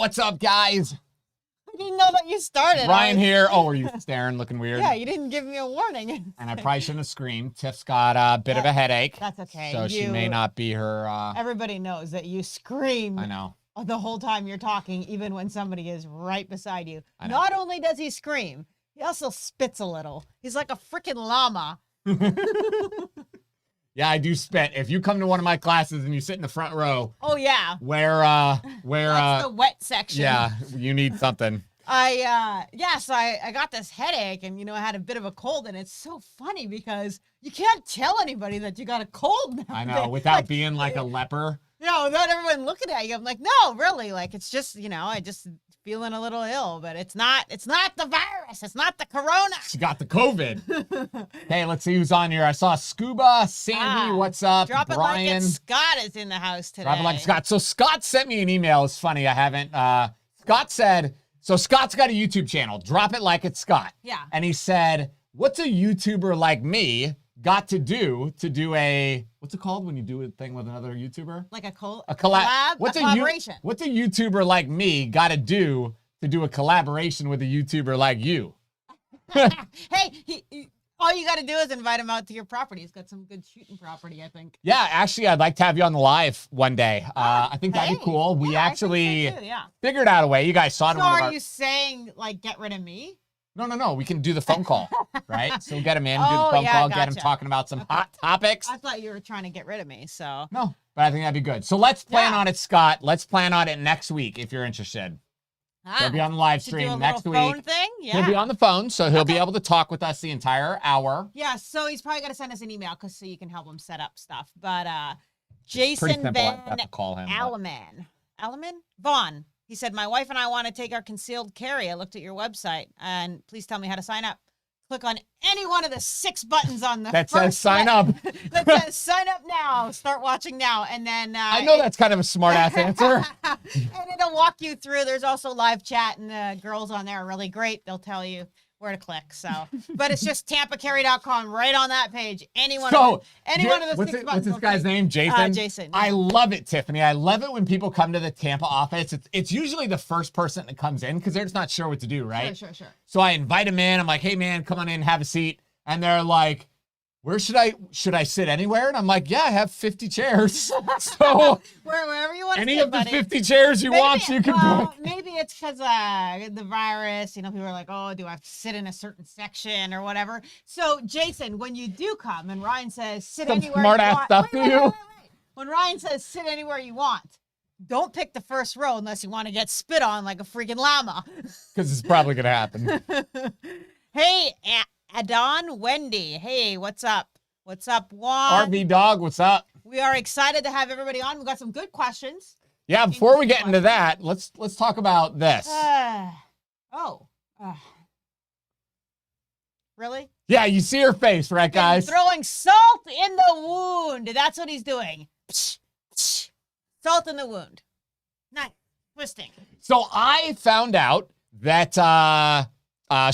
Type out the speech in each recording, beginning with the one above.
What's up, guys? I didn't know that you started. Ryan here. Oh, were you staring, looking weird? Yeah, you didn't give me a warning. And I probably shouldn't have screamed. Tiff's got a bit of a headache. That's okay. So she may not be her... Everybody knows that you scream. I know. The whole time you're talking, even when somebody is right beside you. I know. Not only does he scream, he also spits a little. He's like a freaking llama. Yeah, I do spit. If you come to one of my classes and you sit in the front row... Oh, yeah. Where That's the wet section. Yeah, you need something. So I got this headache and, I had a bit of a cold, and it's so funny because you can't tell anybody that you got a cold now. I know, without being like a leper. Without everyone looking at you. I'm like, no, really, like, it's just, I just feeling a little ill, but it's not the virus. It's not the corona. She got the COVID. Hey, let's see who's on here. I saw Scuba, Sandy, what's up? Drop it Brian. like it. Scott is in the house today. Drop it like Scott. So Scott sent me an email. It's funny, I haven't. Scott said, so Scott's got a YouTube channel. Drop it like it's Scott. Yeah. And he said, what's a YouTuber like me got to do a, what's it called when you do a thing with another YouTuber? Like a collab? A collaboration. What's a YouTuber like me got to do a collaboration with a YouTuber like you? Hey, all you got to do is invite him out to your property. He's got some good shooting property, I think. Yeah, actually, I'd like to have you on the live one day. I think that'd be cool. We actually figured out a way. You guys saw it. So are you saying, like, get rid of me? No. We can do the phone call, right? So we'll get him in, do the phone call, get him talking about some hot topics. I thought you were trying to get rid of me, so. No, but I think that'd be good. So let's plan on it, Scott. Let's plan on it next week if you're interested. He'll be on the live stream next week. Phone thing? Yeah. He'll be on the phone, so he'll be able to talk with us the entire hour. Yeah, so he's probably going to send us an email so you can help him set up stuff. But Jason Van Vaughn. He said, my wife and I want to take our concealed carry. I looked at your website, and please tell me how to sign up. Click on any one of the 6 buttons on the that says sign up. That says sign up now. Start watching now. And then I know that's kind of a smart ass answer. And it'll walk you through. There's also live chat, and the girls on there are really great. They'll tell you where to click. So, but it's just tampacarry.com right on that page. Any one of the 6 buttons. What's this guy's name? Jason? Jason. I love it, Tiffany. I love it when people come to the Tampa office. It's usually the first person that comes in because they're just not sure what to do, right? Sure. So I invite them in. I'm like, hey, man, come on in, have a seat. And they're like, where should I sit anywhere? And I'm like, yeah, I have 50 chairs. So wherever you want to sit, any of the 50 chairs you want, you can pick. Maybe it's because the virus, people are like, oh, do I have to sit in a certain section or whatever? So Jason, when you do come and Ryan says sit anywhere smart you ass want. Stuff to you. When Ryan says sit anywhere you want, don't pick the first row unless you want to get spit on like a freaking llama. Because it's probably going to happen. Hey, Adon Wendy. Hey, what's up? What's up, Juan? RV Dog, what's up? We are excited to have everybody on. We've got some good questions. Yeah, before we get into that, let's talk about this. Really? Yeah, you see her face, right, guys? Throwing salt in the wound. That's what he's doing. Salt in the wound. Nice. Twisting. So I found out that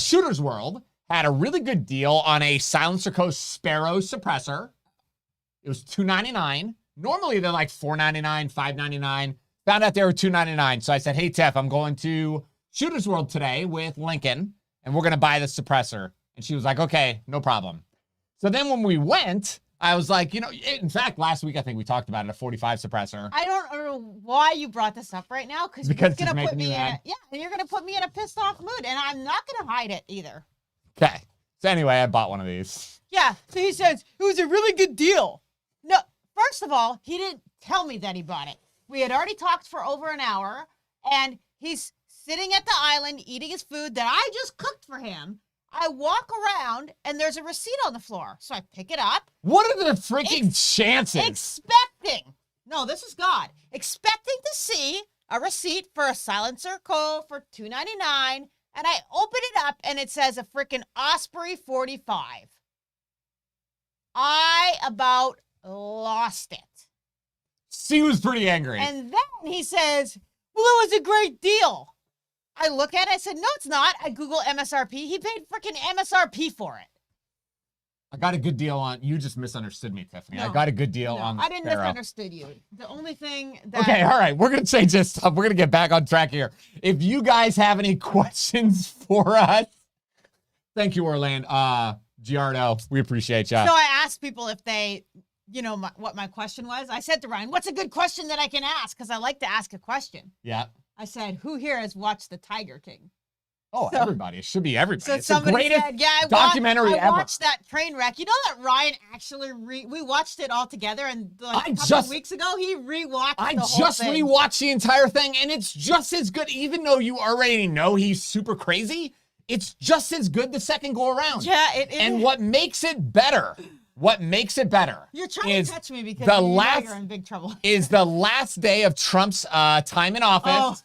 Shooter's World had a really good deal on a Silencer Co. Sparrow suppressor. It was $2.99. Normally they're like $4.99, $5.99. Found out they were $2.99. So I said, hey, Tiff, I'm going to Shooter's World today with Lincoln, and we're going to buy the suppressor. And she was like, okay, no problem. So then when we went, I was like, in fact, last week I think we talked about it, a 45 suppressor. I don't know why you brought this up right now, because you're going to put me you're going to put me in a pissed off mood, and I'm not going to hide it either. Okay. So anyway, I bought one of these. Yeah. So he says, it was a really good deal. No, first of all, he didn't tell me that he bought it. We had already talked for over an hour, and he's sitting at the island eating his food that I just cooked for him. I walk around, and there's a receipt on the floor. So I pick it up. What are the freaking chances? No, this is God. Expecting to see a receipt for a Silencer Co. for $2.99. And I open it up, and it says a freaking Osprey 45. I about lost it. She was pretty angry. And then he says, well, it was a great deal. I look at it, I said, no, it's not. I Google MSRP. He paid freaking MSRP for it. I got a good deal on. You just misunderstood me, Tiffany. I No. got a good deal No, on. I didn't Sparrow. misunderstood you. The only thing that Okay, all right. We're gonna change this stuff. We're gonna get back on track here. If you guys have any questions for us, thank you, Orlando. Giardo, we appreciate you. So I asked people if they, what my question was. I said to Ryan, "What's a good question that I can ask?" Because I like to ask a question. Yeah. I said, "Who here has watched The Tiger King?" Oh, So- everybody. It should be everybody. So It's the somebody greatest said, "Yeah, documentary I ever." watched that train wreck." You know that Ryan actually we watched it all together, and like I a couple just- of weeks ago he rewatched. I the whole just thing. rewatched the entire thing, and it's just as good. Even though you already know he's super crazy, it's just as good the second go around. Yeah, it And what makes it better? You're trying is to catch me because the you know last- you're in big trouble. is the last day of Trump's time in office. Oh.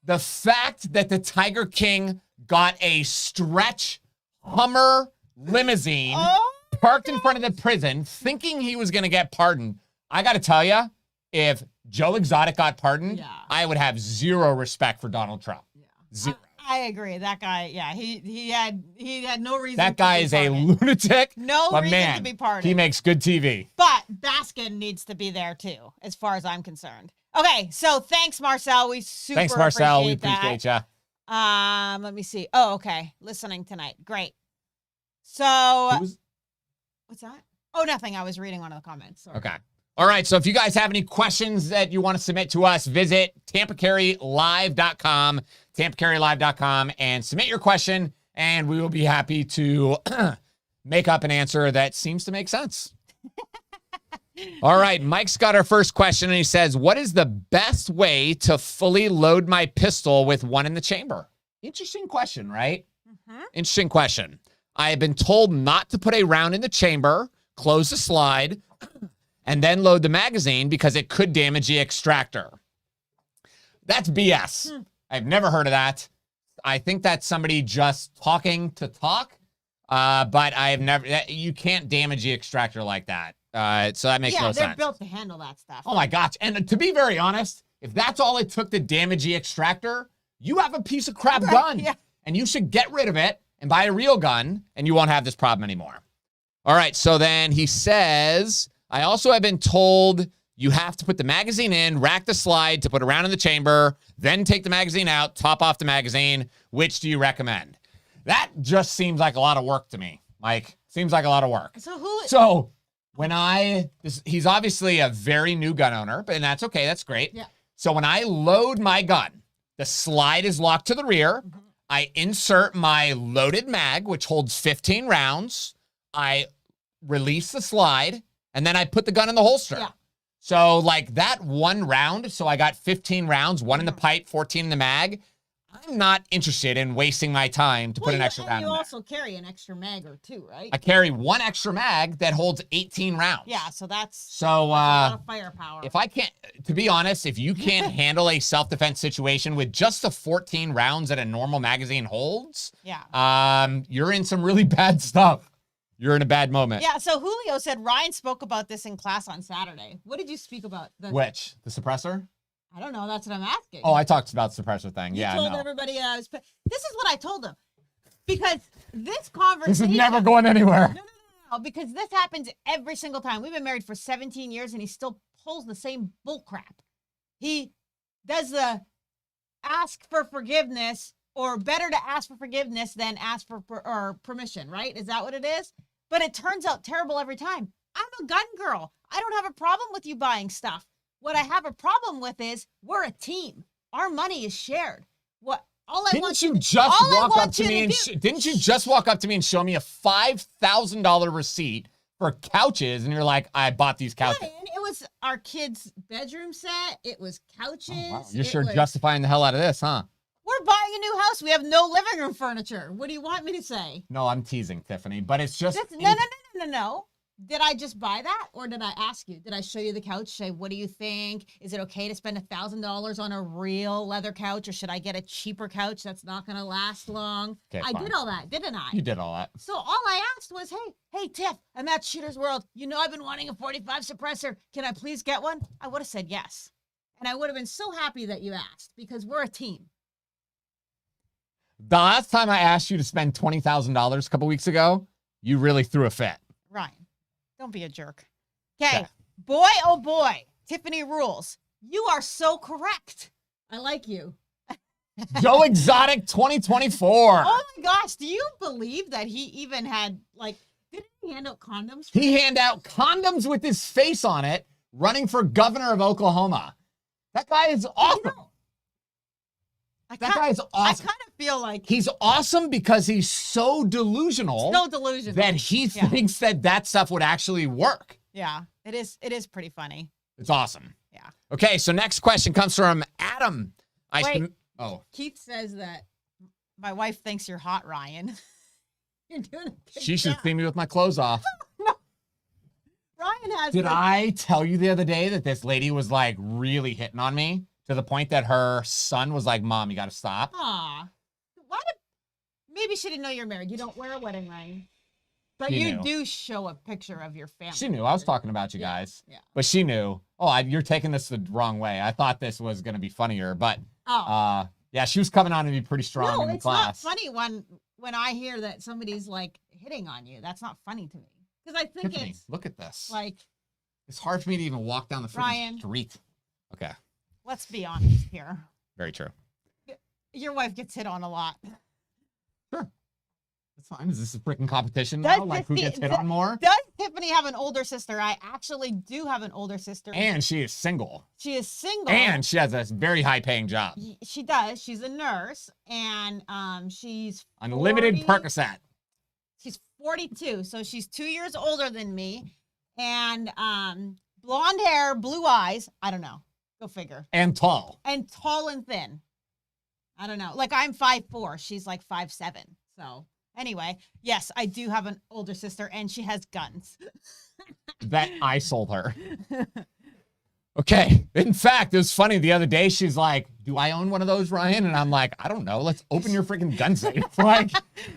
The fact that the Tiger King got a stretch Hummer limousine Oh, parked in front of the prison, thinking he was going to get pardoned. I got to tell you, if Joe Exotic got pardoned, Yeah. I would have zero respect for Donald Trump. Zero. I agree. That guy, yeah, he had no reason. That to guy be is a pardoned. lunatic. No but reason man, to be pardoned. he makes good TV. But Baskin needs to be there too, as far as I'm concerned. Okay, so thanks, Marcel. We super Thanks, Marcel. We appreciate appreciate that. you. Let me see. Oh, okay. Listening tonight. Great. So what's that? Oh, nothing. I was reading one of the comments. Sorry. Okay. All right. So if you guys have any questions that you want to submit to us, visit tampacarrylive.com, and submit your question, and we will be happy to make up an answer that seems to make sense. All right. Mike's got our first question, and he says, "What is the best way to fully load my pistol with one in the chamber?" Interesting question, right? Mhm. Interesting question. I have been told not to put a round in the chamber, close the slide, and then load the magazine because it could damage the extractor. That's BS. I've never heard of that. I think that's somebody just talking to talk, but I have never, you can't damage the extractor like that. So that makes no Yeah, they're sense. built to handle that stuff. Oh my gosh. And to be very honest, if that's all it took to damage the extractor, you have a piece of crap gun. Yeah. And you should get rid of it and buy a real gun, and you won't have this problem anymore. All right, so then he says, I also have been told you have to put the magazine in, rack the slide to put a round in the chamber, then take the magazine out, top off the magazine. Which do you recommend? That just seems like a lot of work to me, Mike. Seems like a lot of work. So when he's obviously a very new gun owner, and that's okay. That's great. Yeah. So when I load my gun, the slide is locked to the rear. Mhm. I insert my loaded mag, which holds 15 rounds. I release the slide, and then I put the gun in the holster. Yeah. So like that one round, so I got 15 rounds, one in the pipe, 14 in the mag. I'm not interested in wasting my time to put an extra round You in there. also carry an extra mag or two, right? I carry one extra mag that holds 18 rounds. Yeah, so that's So a lot of firepower. if I can't, to be honest, if you can't handle a self-defense situation with just the 14 rounds that a normal magazine holds, yeah. you're in some really bad stuff. You're in a bad moment. Yeah, so Julio said Ryan spoke about this in class on Saturday. What did you speak about? Which? The suppressor? I don't know. That's what I'm asking. Oh, I talked about the suppressor thing. You Yeah, told no. everybody I was. This is what I told them, because this conversation. This is never going anywhere. No, because this happens every single time. We've been married for 17 years, and he still pulls the same bull crap. He does the ask for forgiveness, or better to ask for forgiveness than ask for or permission, right? Is that what it is? But it turns out terrible every time. I'm a gun girl. I don't have a problem with you buying stuff. What I have a problem with is we're a team. Our money is shared. Didn't you just walk up to me and show me a $5,000 receipt for couches, and you're like, I bought these couches? Ryan, it was our kids' bedroom set. It was couches. Oh, wow. You're sure justifying the hell out of this, huh? We're buying a new house. We have no living room furniture. What do you want me to say? No, I'm teasing, Tiffany, but it's just... No. Did I just buy that, or did I ask you? Did I show you the couch? Say, what do you think? Is it okay to spend $1,000 on a real leather couch, or should I get a cheaper couch that's not going to last long? Okay, I fine. did all that, didn't I? You did all that. So all I asked was, hey, Tiff, I'm at Shooter's World. You know I've been wanting a 45 suppressor. Can I please get one? I would have said yes. And I would have been so happy that you asked, because we're a team. The last time I asked you to spend $20,000 a couple weeks ago, you really threw a fit. Don't be a jerk. Okay. Okay. Boy, oh boy. Tiffany rules. You are so correct. I like you. Joe Exotic 2024. Oh my gosh. Do you believe that he even had, like, didn't he hand out condoms? He hand out condoms with his face on it, running for governor of Oklahoma. That guy is awesome. That guy is awesome. I kind of feel like He's awesome because he's so delusional. no delusion. That he thinks that stuff would actually work. Yeah, it is. It is pretty funny. It's awesome. Yeah. Okay, so next question comes from Adam. Wait. Oh, Keith says that my wife thinks you're hot, Ryan. You're doing a good she should job. see me with my clothes off. Ryan has. Did I tell you the other day that this lady was like really hitting on me to the point that her son was like, "Mom, you got to stop." Aw. Why did? Maybe she didn't know you're married. You don't wear a wedding ring, but She you knew. do show a picture of your family. She knew I was talking about you Yeah, guys. yeah. But she knew. Oh, you're taking this the wrong way. I thought this was going to be funnier, but Oh. yeah, she was coming on to be pretty strong No, in the it's class. not funny when I hear that somebody's like hitting on you. That's not funny to me because I think Tiffany, it's look at this. like, It's hard for me to even walk down the freaking Ryan. street. Okay, let's be honest here. very true. Your wife gets hit on a lot. Sure. That's fine. Is this a freaking competition Does now? Like who Tiffany- gets hit on more? Does Tiffany have an older sister? I actually do have an older sister. And she is single. she is single. And she has a very high paying job. She does. She's a nurse, and she's Unlimited 40 Percocet. She's 42, so she's 2 years older than me, and blonde hair, blue eyes. I don't know. Go figure. And tall. And tall and thin. I don't know. Like I'm 5'4", she's like 5'7". So anyway, yes, I do have an older sister, and she has guns. That I sold her. Okay. In fact, it was funny the other day. She's like, "Do I own one of those, Ryan?" And I'm like, "I don't know. Let's open your freaking gun safe." Like,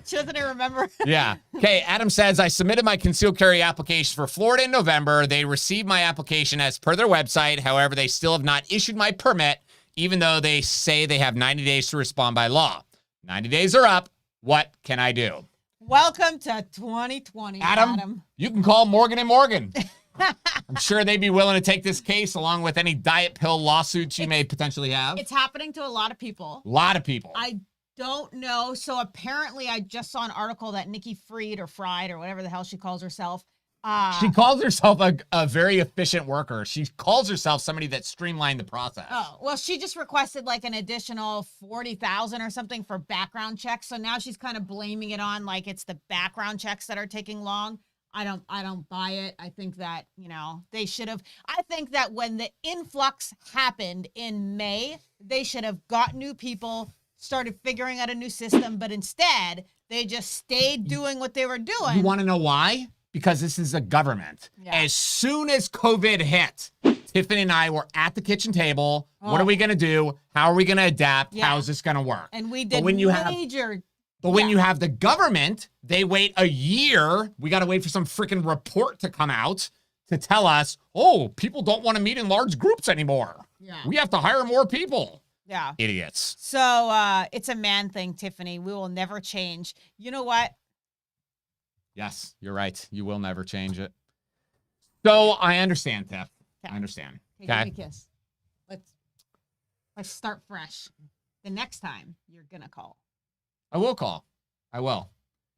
She doesn't even remember. yeah. Okay. Adam says, "I submitted my concealed carry application for Florida in November. They received my application as per their website. However, they still have not issued my permit, even though they say they have 90 days to respond by law. 90 days are up. What can I do?" Welcome to 2020, Adam, you can call Morgan & Morgan. I'm sure they'd be willing to take this case along with any diet pill lawsuits you may potentially have. It's happening to a lot of people. A lot of people. I don't know. So apparently I just saw an article that Nikki Fried or Fried or whatever the hell she calls herself. She calls herself a very efficient worker. She calls herself somebody that streamlined the process. Oh, well, she just requested like an additional 40,000 or something for background checks. So now she's kind of blaming it on like it's the background checks that are taking long. I don't buy it. I think that, they should have. I think that when the influx happened in May, they should have got new people, started figuring out a new system, but instead they just stayed doing what they were doing. You want to know why? Because this is a government. Yeah. As soon as COVID hit, Tiffany and I were at the kitchen table. What are we going to do? How are we going to adapt? Yeah. How is this going to work? And we did when you have- major. But when you have the government, they wait a year. We got to wait for some freaking report to come out to tell us, oh, people don't want to meet in large groups anymore. Yeah. We have to hire more people. Yeah. Idiots. So it's a man thing, Tiffany. We will never change. You know what? Yes, you're right. You will never change it. So I understand, Tiff. Okay. I understand. Hey, give me a kiss. Let's start fresh. The next time you're gonna call. I will call. I will.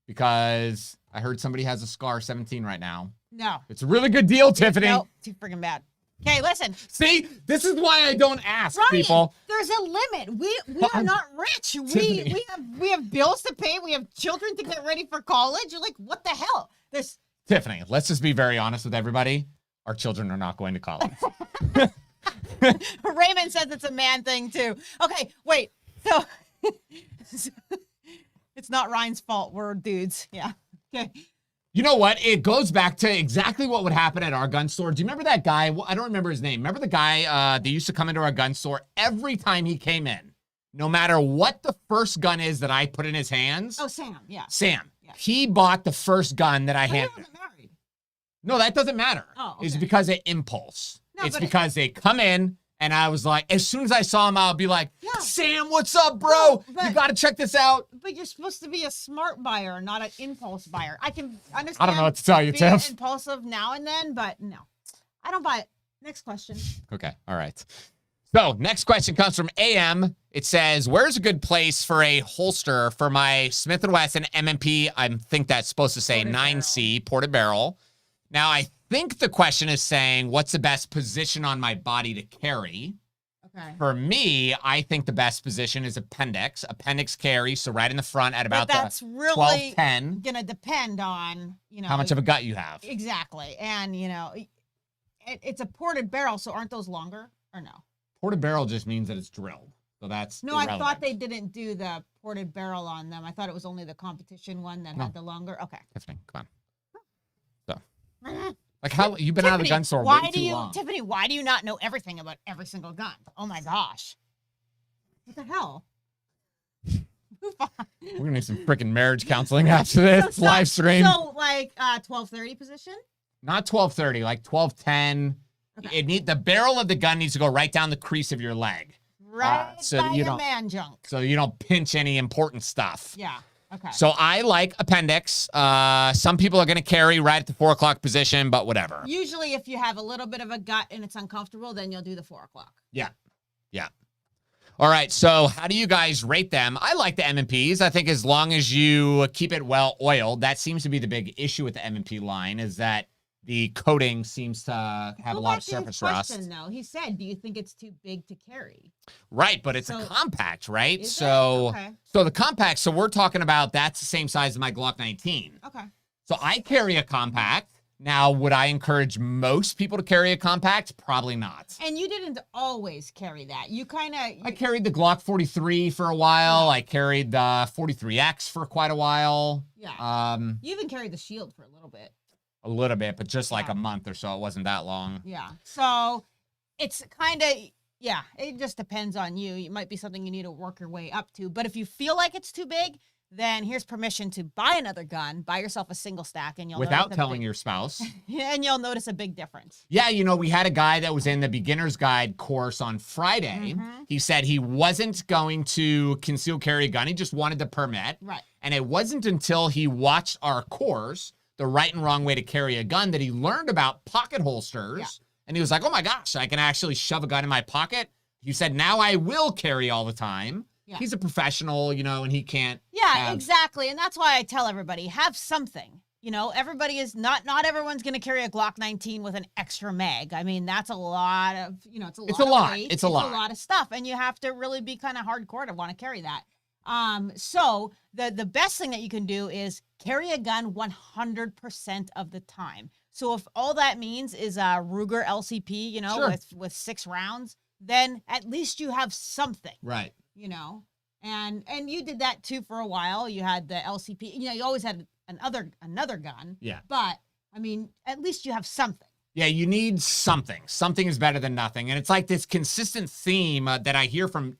Because I heard somebody has a Scar 17 right now. No. It's a really good deal, Tiffany. Nope. Too freaking bad. Okay, listen. See, this is why I don't ask Ryan, people. there's a limit. We are not rich. Tiffany. We have bills to pay. We have children to get ready for college. You're like, what the hell? There's Tiffany, let's just be very honest with everybody. Our children are not going to college. Raymond says it's a man thing too. Okay, wait. So it's not Ryan's fault. We're dudes. Yeah. Okay. You know what? It goes back to exactly what would happen at our gun store. Do you remember that guy? Well, I don't remember his name. Remember the guy that used to come into our gun store every time he came in? No matter what the first gun is that I put in his hands. Oh, Sam. Yeah. Sam. Yeah. He bought the first gun that I But he handed. wasn't married. No, that doesn't matter. Oh, It's okay. because of impulse. No, it's but because they come in, And I was like, as soon as I saw him, I'll be like, Yeah. Sam, what's up, bro? No, but- you got to check this out. But you're supposed to be a smart buyer, not an impulse buyer. I can understand. I don't know what to tell you, being Tiff. impulsive now and then, but no, I don't buy it. Next question. Okay. All right. So next question comes from AM. It says, where's a good place for a holster for my Smith and Wesson M&P? I think that's supposed to say Ported 9C, ported barrel. Now, I think the question is saying, what's the best position on my body to carry? Okay. For me, I think the best position is appendix. Appendix carry, so right in the front at about But that's the really 12-10. gonna depend on, How much of a gut you have. Exactly, and it's a ported barrel, so aren't those longer or no? Ported barrel just means that it's drilled. So that's No, I thought irrelevant. they didn't do the ported barrel on them. I thought it was only the competition one that had the longer. Okay. Tiffany, come on. So, like how you've been out of the gun store way too long. Tiffany, why do you not know everything about every single gun? Oh my gosh. What the hell? Move on. We're gonna need some freaking marriage counseling after this live stream. So like 1230 position? Not 1230, like 1210. Okay. The barrel of the gun needs to go right down the crease of your leg. Right so by you your don't- man junk. So you don't pinch any important stuff. Yeah. Okay. So I like appendix. Some people are going to carry right at the 4 o'clock position, but whatever. Usually if you have a little bit of a gut and it's uncomfortable, then you'll do the 4 o'clock. Yeah. Yeah. All right. So how do you guys rate them? I like the M&Ps. I think as long as you keep it well oiled, that seems to be the big issue with the M&P line is that the coating seems to have a lot of surface rust. Though. He said, do you think it's too big to carry? Right, but it's a compact, right? Is it? So Okay. so the compact, so we're talking about that's the same size as my Glock 19. Okay. So I carry a compact. Now, would I encourage most people to carry a compact? Probably not. And you didn't always carry that. You kind of... I carried the Glock 43 for a while. Yeah. I carried the 43X for quite a while. Yeah. You even carried the Shield for a little bit. A little bit, but just like a month or so. It wasn't that long. Yeah. So it's kind of, yeah, it just depends on you. It might be something you need to work your way up to. But if you feel like it's too big, then here's permission to buy another gun, buy yourself a single stack, and you'll Without telling your spouse. and you'll notice a big difference. Yeah, we had a guy that was in the beginner's guide course on Friday. Mm-hmm. He said he wasn't going to conceal carry a gun. He just wanted the permit. Right. And it wasn't until he watched our course, The Right and Wrong Way to Carry a Gun, that he learned about pocket holsters. Yeah. And he was like, oh my gosh, I can actually shove a gun in my pocket. He said, now I will carry all the time. Yeah. He's a professional, and he can't. Yeah, exactly. And that's why I tell everybody, have something. Everybody is not everyone's going to carry a Glock 19 with an extra mag. I mean, that's a lot of, it's a lot. It's a lot of stuff. And you have to really be kind of hardcore to want to carry that. So the best thing that you can do is carry a gun 100% of the time. So if all that means is a Ruger LCP, sure. with 6 rounds, then at least you have something. Right. And you did that too for a while. You had the LCP, you always had another gun. Yeah. But I mean, at least you have something. Yeah, you need something. Something is better than nothing. And it's like this consistent theme that I hear from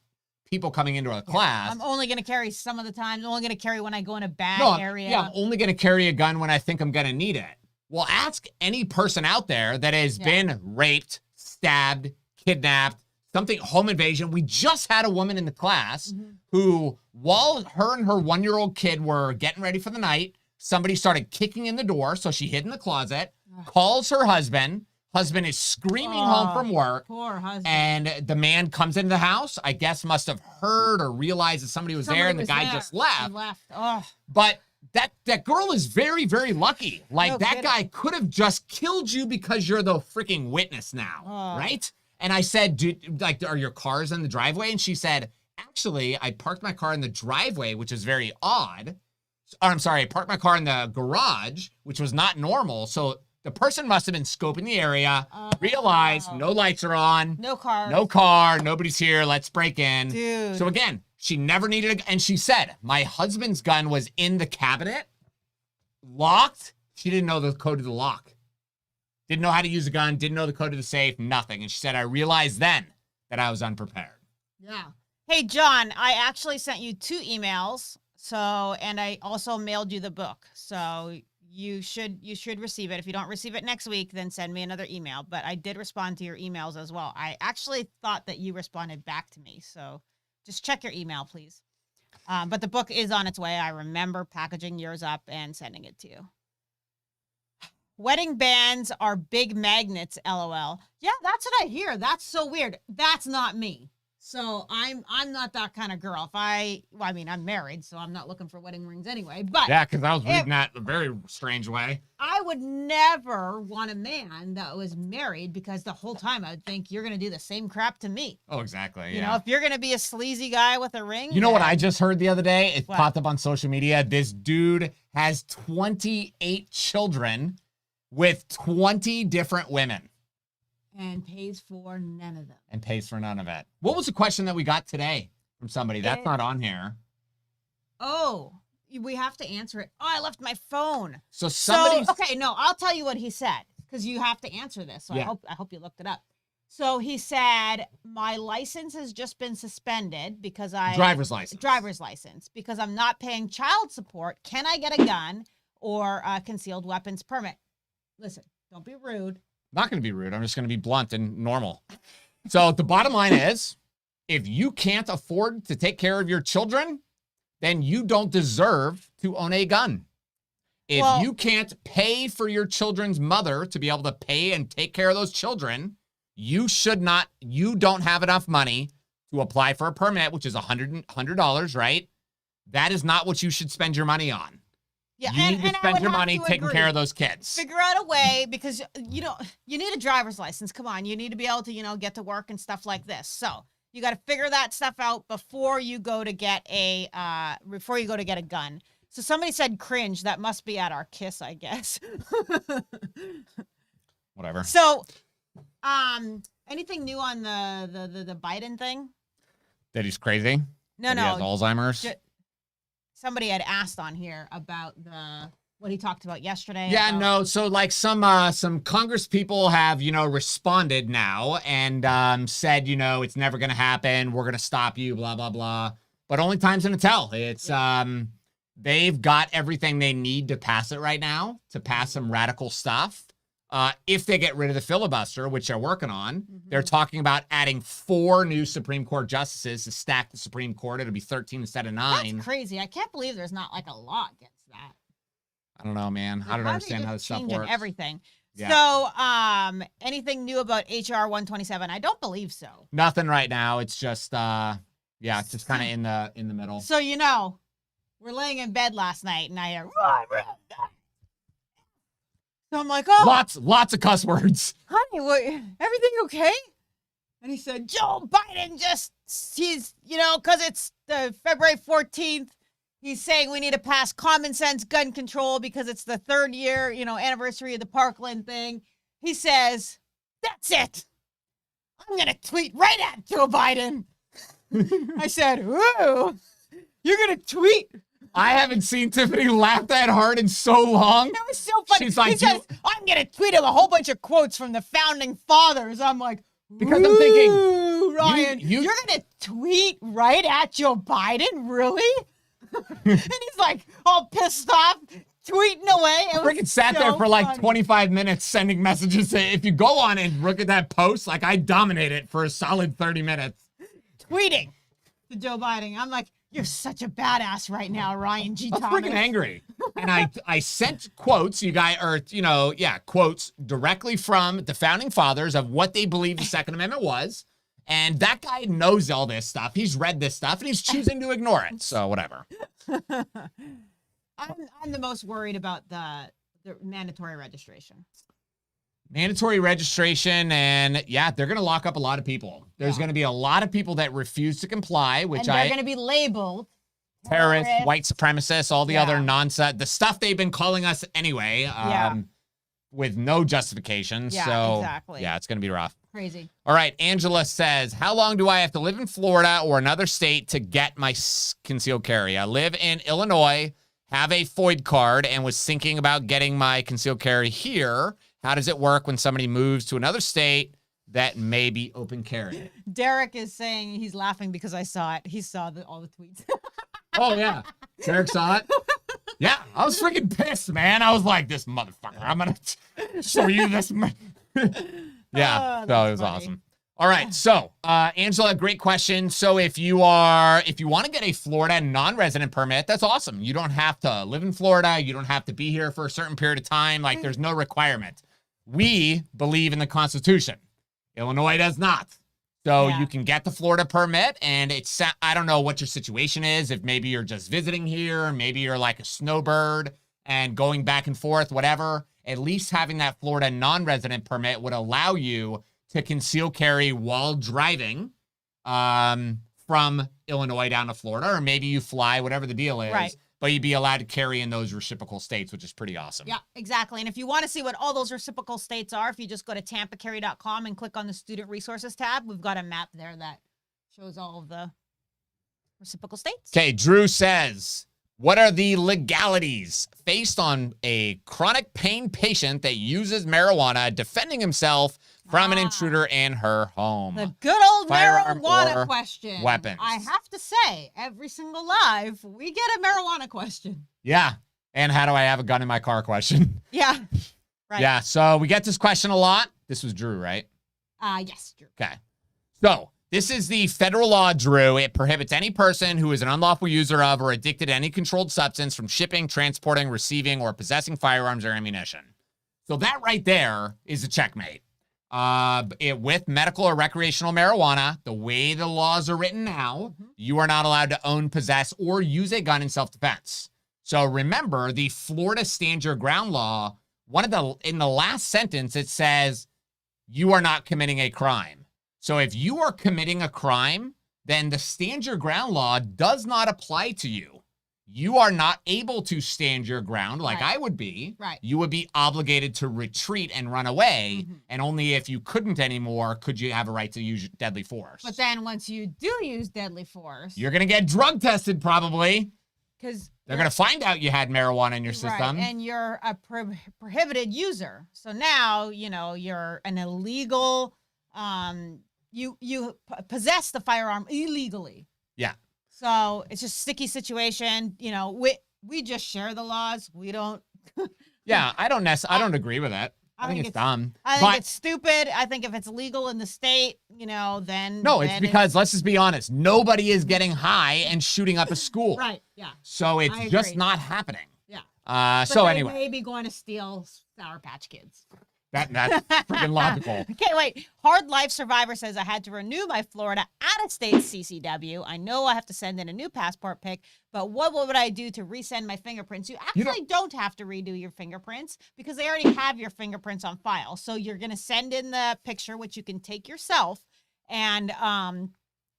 people coming into a class. I'm only going to carry some of the time. I'm only going to carry when I go in a bad area. Yeah, I'm only going to carry a gun when I think I'm going to need it. Well, ask any person out there that has been raped, stabbed, kidnapped, something, home invasion. We just had a woman in the class who, while her and her 1-year-old kid were getting ready for the night, somebody started kicking in the door, so she hid in the closet, calls her husband. Husband is screaming home from work. Poor husband. And the man comes into the house, I guess must have heard or realized that somebody was there, and the guy just left. He left. Oh. But that girl is very, very lucky. Like, No that kidding. guy could have just killed you because you're the freaking witness now, right? And I said, are your cars in the driveway? And she said, actually, I parked my car in the driveway, which is very odd. Or, I'm sorry, I parked my car in the garage, which was not normal. So the person must have been scoping the area, realized no lights are on. No car. No car. Nobody's here. Let's break in. Dude. So again, she never needed and she said, my husband's gun was in the cabinet, locked. She didn't know the code to the lock. Didn't know how to use a gun, didn't know the code to the safe, nothing. And she said, I realized then that I was unprepared. Yeah. Hey, John, I actually sent you 2 emails. And I also mailed you the book. So you should receive it. If you don't receive it next week, then send me another email. But I did respond to your emails as well. I actually thought that you responded back to me. So just check your email, please. But the book is on its way. I remember packaging yours up and sending it to you. Wedding bands are big magnets, LOL. Yeah, that's what I hear. That's so weird. That's not me. So I'm not that kind of girl. I mean, I'm married, so I'm not looking for wedding rings anyway. But yeah, because I was reading that a very strange way. I would never want a man that was married because the whole time I would think you're going to do the same crap to me. Oh, exactly. You know, if you're going to be a sleazy guy with a ring. You know what I just heard the other day? It popped up on social media. This dude has 28 children with 20 different women. And pays for none of them. And pays for none of it. What was the question that we got today from somebody? That's not on here. Oh, we have to answer it. Oh, I left my phone. So somebody. Okay, no, I'll tell you what he said because you have to answer this. So yeah. I hope you looked it up. So he said, my license has just been suspended because Driver's license. Because I'm not paying child support. Can I get a gun or a concealed weapons permit? Listen, don't be rude. Not going to be rude. I'm just going to be blunt and normal. So the bottom line is, if you can't afford to take care of your children, then you don't deserve to own a gun. If you can't pay for your children's mother to be able to pay and take care of those children, you don't have enough money to apply for a permit, which is $100, right? That is not what you should spend your money on. Yeah, you need to spend your money taking care of those kids. Figure out a way because, you need a driver's license. Come on. You need to be able to, get to work and stuff like this. So you got to figure that stuff out before you go to get a gun. So somebody said cringe. That must be at our kiss, I guess. Whatever. So, anything new on the Biden thing? That he's crazy? No. He has Alzheimer's? Somebody had asked on here about what he talked about yesterday. Yeah, no. So like some Congress people have, responded now and said, it's never going to happen. We're going to stop you, blah, blah, blah. But only time's going to tell. It's they've got everything they need to pass it right now, to pass some radical stuff. If they get rid of the filibuster, which they're working on, they're talking about adding 4 new Supreme Court justices to stack the Supreme Court. It'll be 13 instead of 9. That's crazy. I can't believe there's not like a law against that. I don't know, man. I don't understand how this stuff works. Everything. Yeah. So, anything new about HR 127? I don't believe so. Nothing right now. It's just, it's just kind of in the middle. So we're laying in bed last night, and I hear. So I'm like, oh. Lots of cuss words. Honey, everything okay? And he said, Joe Biden he's, because it's the February 14th, he's saying we need to pass common sense gun control because it's the 3rd year, anniversary of the Parkland thing. He says, that's it. I'm going to tweet right at Joe Biden. I said, ooh, you're going to tweet? I haven't seen Tiffany laugh that hard in so long. That was so funny. She's like, he says, I'm going to tweet him a whole bunch of quotes from the founding fathers. I'm like, because I'm thinking, Ryan, you're going to tweet right at Joe Biden? Really? And he's like all pissed off, tweeting away. It freaking sat there for like 25 minutes sending messages. If you go on and look at that post, like I dominate it for a solid 30 minutes. Tweeting to Joe Biden. I'm like, you're such a badass right now, Ryan G. Thomas. I'm freaking angry. And I sent quotes, quotes directly from the founding fathers of what they believe the Second Amendment was. And that guy knows all this stuff. He's read this stuff and he's choosing to ignore it. So whatever. I'm the most worried about the mandatory registration. Mandatory registration, and they're going to lock up a lot of people. There's going to be a lot of people that refuse to comply, which they're going to be labeled terrorists, white supremacists, all the other nonsense, the stuff they've been calling us anyway, with no justification. Yeah, so, exactly. Yeah, it's going to be rough. Crazy. All right, Angela says, how long do I have to live in Florida or another state to get my concealed carry? I live in Illinois, have a FOID card, and was thinking about getting my concealed carry here. How does it work when somebody moves to another state that may be open carry? Derek is saying he's laughing because I saw it. He saw all the tweets. Oh, yeah. Derek saw it. Yeah, I was freaking pissed, man. I was like, this motherfucker, I'm going to show you this. Yeah, so it was funny. awesome. All right, so Angela, great question. So if you want to get a Florida non-resident permit, that's awesome. You don't have to live in Florida. You don't have to be here for a certain period of time. Like, there's no requirement. We believe in the Constitution. Illinois does not. So you can get the Florida permit, and I don't know what your situation is. If maybe you're just visiting here, maybe you're like a snowbird and going back and forth, whatever. At least having that Florida non-resident permit would allow you to conceal carry while driving from Illinois down to Florida, or maybe you fly, whatever the deal is. Right. But you'd be allowed to carry in those reciprocal states, which is pretty awesome. Yeah, exactly. And if you want to see what all those reciprocal states are, if you just go to tampacarry.com and click on the Student Resources tab, we've got a map there that shows all of the reciprocal states. Okay, Drew says, what are the legalities faced on a chronic pain patient that uses marijuana defending himself from an intruder in her home? The good old Firearm marijuana or question. weapons. I have to say, every single live, we get a marijuana question. Yeah. And how do I have a gun in my car question? Yeah. Right. Yeah, so we get this question a lot. This was Drew, right? Yes, Drew. Okay. So this is the federal law, Drew. It prohibits any person who is an unlawful user of or addicted to any controlled substance from shipping, transporting, receiving, or possessing firearms or ammunition. So that right there is a checkmate. With medical or recreational marijuana, the way the laws are written now, you are not allowed to own, possess, or use a gun in self-defense. So remember, the Florida Stand Your Ground law, in the last sentence, it says, you are not committing a crime. So if you are committing a crime, then the Stand Your Ground law does not apply to you. You are not able to stand your ground like I would be. Right. You would be obligated to retreat and run away. And only if you couldn't anymore could you have a right to use deadly force. But then once you do use deadly force, you're going to get drug tested probably. Because they're going to find out you had marijuana in your system. Right, and you're a prohibited user. So now, you're an illegal, you possess the firearm illegally. Yeah. So it's just a sticky situation. We just share the laws. We don't. Yeah, I don't agree with that. I think it's dumb. I think it's stupid. I think if it's legal in the state, then. No, it's because, let's just be honest, nobody is getting high and shooting up a school. Right, yeah. So it's just not happening. Yeah. So they anyway. Maybe going to steal Sour Patch Kids. That's freaking logical. Okay, wait. Hard Life Survivor says I had to renew my Florida out-of-state CCW. I know I have to send in a new passport pic, but what would I do to resend my fingerprints? You actually don't have to redo your fingerprints because they already have your fingerprints on file. So you're going to send in the picture, which you can take yourself, and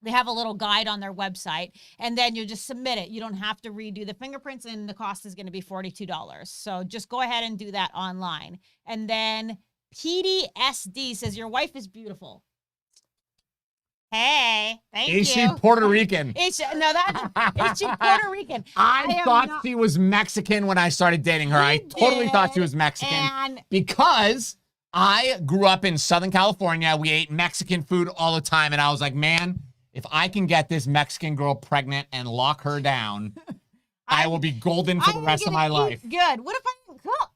they have a little guide on their website, and then you just submit it. You don't have to redo the fingerprints, and the cost is going to be $42. So just go ahead and do that online. And then PDSD says, your wife is beautiful. Hey, thank you. Is she Puerto Rican? Is she Puerto Rican? I thought she was Mexican when I started dating her. I totally thought she was Mexican because I grew up in Southern California. We ate Mexican food all the time, and I was like, man, if I can get this Mexican girl pregnant and lock her down, I will be golden for the rest of my life. Good. What if I didn't cook?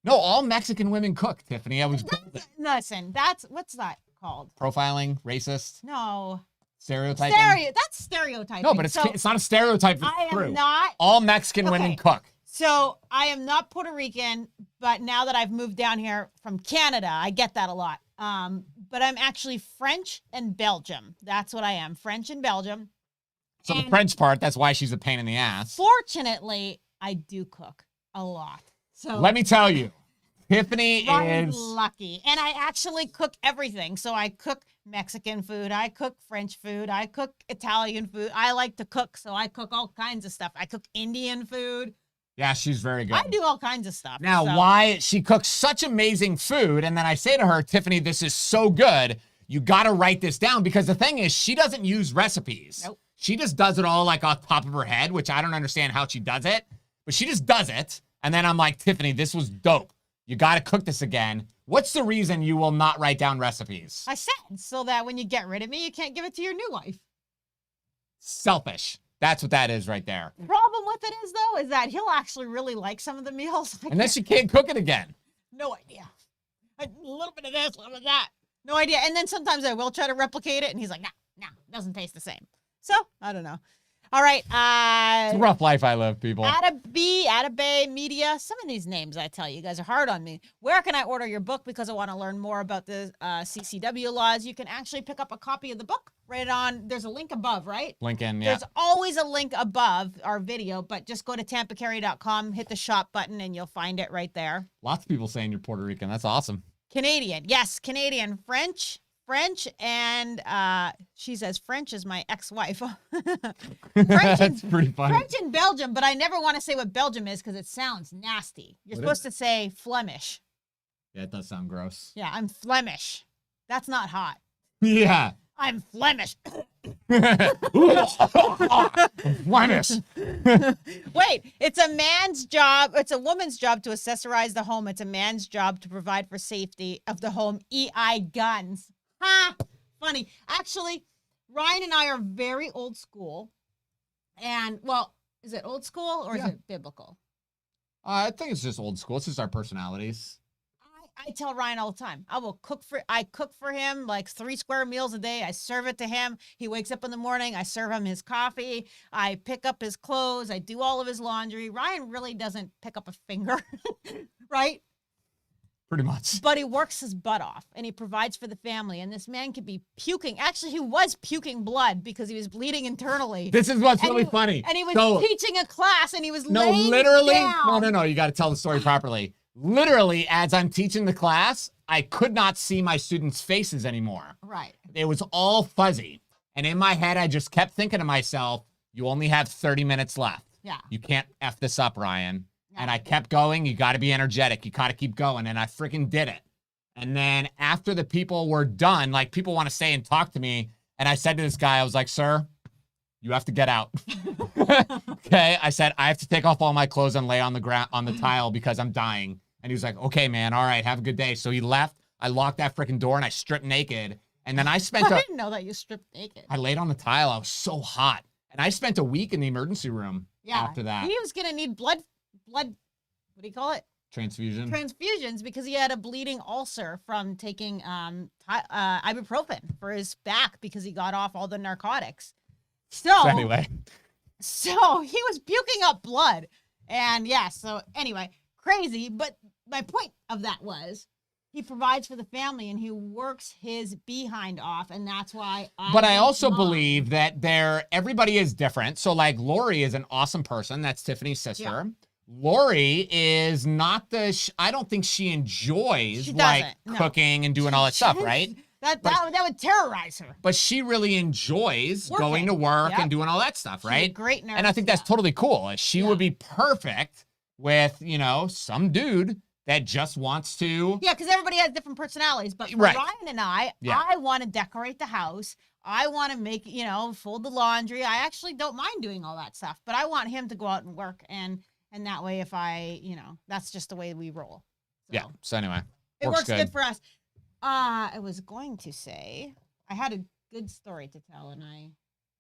No, all Mexican women cook, Tiffany. I was golden. Listen, what's that called? Profiling, racist. No. Stereotyping. That's stereotyping. No, but it's not a stereotype. It's true. I am not. All Mexican women cook. So I am not Puerto Rican, but now that I've moved down here from Canada, I get that a lot. But I'm actually French and Belgium. That's what I am, French and Belgium. So the French part, that's why she's a pain in the ass. Fortunately, I do cook a lot. So let me tell you, Tiffany is lucky. And I actually cook everything. So I cook Mexican food. I cook French food. I cook Italian food. I like to cook, so I cook all kinds of stuff. I cook Indian food. Yeah, she's very good. I do all kinds of stuff. Now, why she cooks such amazing food, and then I say to her, Tiffany, this is so good, you got to write this down, because the thing is, she doesn't use recipes. Nope. She just does it all like off the top of her head, which I don't understand how she does it, but she just does it. And then I'm like, Tiffany, this was dope. You got to cook this again. What's the reason you will not write down recipes? I said, so that when you get rid of me, you can't give it to your new wife. Selfish. That's what that is right there. Problem with it is, though, is that he'll actually really like some of the meals. Unless you can't cook it again. No idea. A little bit of this, a little bit of that. No idea. And then sometimes I will try to replicate it, and he's like, nah, doesn't taste the same. So, I don't know. All right. It's a rough life I live, people. Atabay Media. Some of these names, I tell you guys, are hard on me. Where can I order your book? Because I want to learn more about the CCW laws. You can actually pick up a copy of the book right on. There's a link above, right? Lincoln, yeah. There's always a link above our video, but just go to tampacarry.com, hit the shop button, and you'll find it right there. Lots of people saying you're Puerto Rican. That's awesome. Canadian. Yes, Canadian. French, and she says French is my ex-wife. That's pretty funny. French and Belgium, but I never want to say what Belgium is because it sounds nasty. You're supposed to say Flemish. Yeah, it does sound gross. Yeah, I'm Flemish. That's not hot. Yeah. I'm Flemish. Flemish. Wait, it's a man's job. It's a woman's job to accessorize the home. It's a man's job to provide for safety of the home. EI guns. Ha! Funny. Actually, Ryan and I are very old school. And, well, is it old school or is it biblical? I think it's just old school. It's just our personalities. I tell Ryan all the time, I cook for him like 3 square meals a day. I serve it to him. He wakes up in the morning. I serve him his coffee. I pick up his clothes. I do all of his laundry. Ryan really doesn't pick up a finger, right? Pretty much. But he works his butt off and he provides for the family. And this man could be puking. Actually, he was puking blood because he was bleeding internally. This is what's really funny. And he was teaching a class and he was laying literally, down. No, you got to tell the story properly. Literally, as I'm teaching the class, I could not see my students' faces anymore. Right. It was all fuzzy. And in my head, I just kept thinking to myself, you only have 30 minutes left. Yeah. You can't F this up, Ryan. Yeah. And I kept going. You got to be energetic. You got to keep going. And I freaking did it. And then after the people were done, like people want to stay and talk to me. And I said to this guy, I was like, sir, you have to get out. Okay. I said, I have to take off all my clothes and lay on the ground, on the tile because I'm dying. And he was like, okay, man. All right. Have a good day. So he left. I locked that freaking door and I stripped naked. And then I spent I didn't know that you stripped naked. I laid on the tile. I was so hot. And I spent a week in the emergency room after that. He was going to need blood, what do you call it? Transfusion. Transfusions because he had a bleeding ulcer from taking ibuprofen for his back because he got off all the narcotics. So anyway. So he was puking up blood. And yeah, so anyway, crazy. But my point of that was he provides for the family and he works his behind off. And that's why I also believe that everybody is different. So like Lori is an awesome person. That's Tiffany's sister. Yeah. Lori is not I don't think she enjoys cooking and doing all that stuff, right? That would terrorize her. But she really enjoys going to work and doing all that stuff, right? She's a great nurse. And I think that's totally cool. She would be perfect with, some dude that just wants to. Yeah, because everybody has different personalities. But for Ryan and I want to decorate the house. I want to make, fold the laundry. I actually don't mind doing all that stuff. But I want him to go out and work. And that way, if I, that's just the way we roll. So. Yeah. So anyway, it works good for us. I was going to say I had a good story to tell and I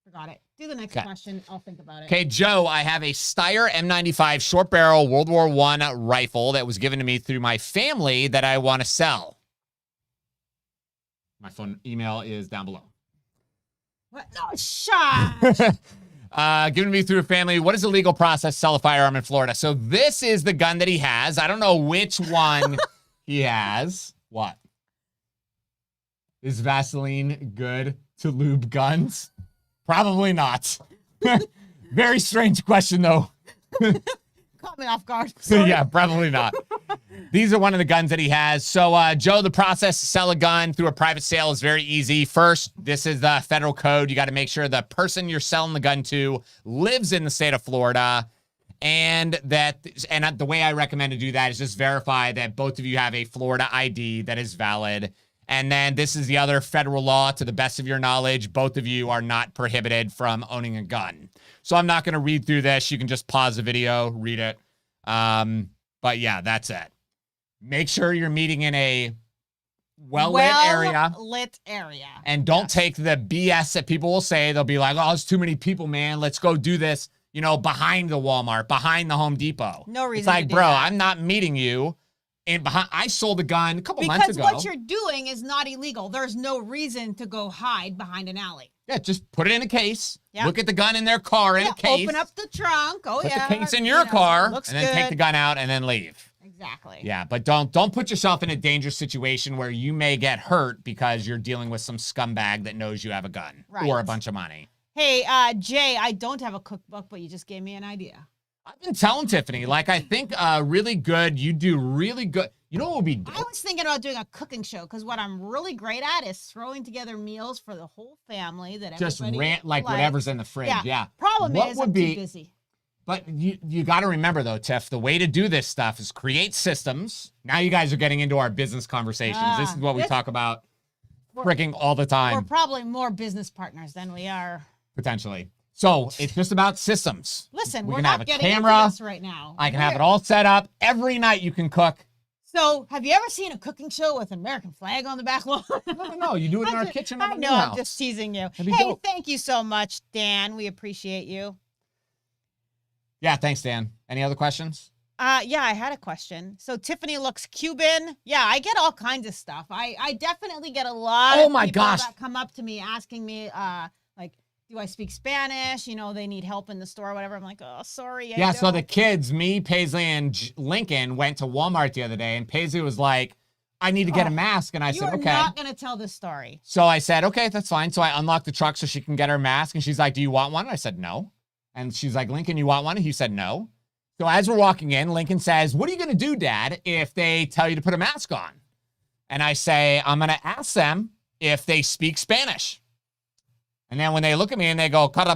forgot it. Do the next question. I'll think about it. Okay, Joe, I have a Steyr M95 short barrel World War I rifle that was given to me through my family that I want to sell. My phone email is down below. What? No, shut. Given to me through a family. What is the legal process to sell a firearm in Florida? So this is the gun that he has. I don't know which one he has. What? Is Vaseline good to lube guns? Probably not. Very strange question, though. Caught me off guard. Yeah, probably not. These are one of the guns that he has. So, Joe, the process to sell a gun through a private sale is very easy. First, this is the federal code. You got to make sure the person you're selling the gun to lives in the state of Florida. And the way I recommend to do that is just verify that both of you have a Florida ID that is valid. And then this is the other federal law. To the best of your knowledge, both of you are not prohibited from owning a gun. So I'm not going to read through this. You can just pause the video, read it. But yeah, that's it. Make sure you're meeting in a well-lit area. Well-lit area. And don't take the BS that people will say. They'll be like, oh, there's too many people, man. Let's go do this, behind the Walmart, behind the Home Depot. No reason It's like, to do bro, that. I'm not meeting you. And I sold a gun a couple months ago. Because what you're doing is not illegal. There's no reason to go hide behind an alley. Yeah, just put it in a case. Yep. Look at the gun in their car in a case. Open up the trunk. Oh, put yeah. the case in your car, looks and then take good. the gun out and then leave. Exactly. Yeah, but don't put yourself in a dangerous situation where you may get hurt because you're dealing with some scumbag that knows you have a gun or a bunch of money. Hey, Jay, I don't have a cookbook, but you just gave me an idea. I've been telling Tiffany, I think really good. You do really good. You know what would be dope? I was thinking about doing a cooking show because what I'm really great at is throwing together meals for the whole family that Just everybody rant like likes. whatever's in the fridge. Yeah. Problem What is, would I'm be- too busy. But you got to remember, though, Tiff, the way to do this stuff is create systems. Now you guys are getting into our business conversations. This is what we talk about freaking all the We're time, probably more business partners than we are. potentially. So it's just about systems. Listen, We we're can not have a getting camera. into this right now. I can have it all set up. Every night you can cook. So, have you ever seen a cooking show with an American flag on the back lawn? No, you do it in our kitchen. I know, I'm just teasing you. That'd be Hey, dope. thank you so much, Dan. We appreciate you. Yeah, thanks, Dan. Any other questions? Yeah, I had a question. So Tiffany looks Cuban. Yeah, I get all kinds of stuff. I definitely get a lot Oh of my people gosh. that come up to me asking me, like, do I speak Spanish? They need help in the store or whatever. I'm like, oh, sorry. I Yeah, so don't." the kids, me, Paisley, and Lincoln went to Walmart the other day, and Paisley was like, I need to get a mask. And I You said, are okay. not going to tell this story. So I said, okay, that's fine. So I unlocked the truck so she can get her mask. And she's like, do you want one? And I said, no. And she's like, Lincoln, you want one? And he said, no. So as we're walking in, Lincoln says, what are you going to do, Dad, if they tell you to put a mask on? And I say, I'm going to ask them if they speak Spanish. And then when they look at me and they go, whatever,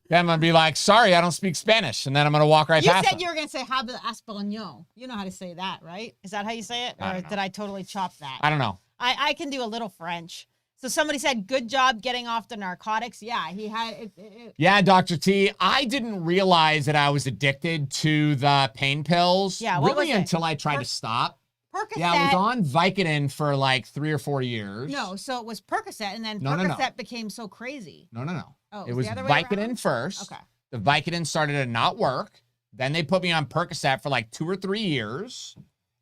then I'm going to be like, sorry, I don't speak Spanish. And then I'm going to walk right You past said them. you were going to say habla español. You know how to say that, right? Is that how you say it? I Or don't know. did I totally chop that? I don't know. I can do a little French. So somebody said, good job getting off the narcotics. Yeah, he had Yeah, Dr. T, I didn't realize that I was addicted to the pain pills. Yeah, what really was it? until I tried to stop. Percocet. Yeah, I was on Vicodin for like 3 or 4 years. No, so it was Percocet, and then No, no, Percocet no. became so crazy. No. Oh, It was the other way Vicodin around? first. Okay. The Vicodin started to not work. Then they put me on Percocet for like 2 or 3 years.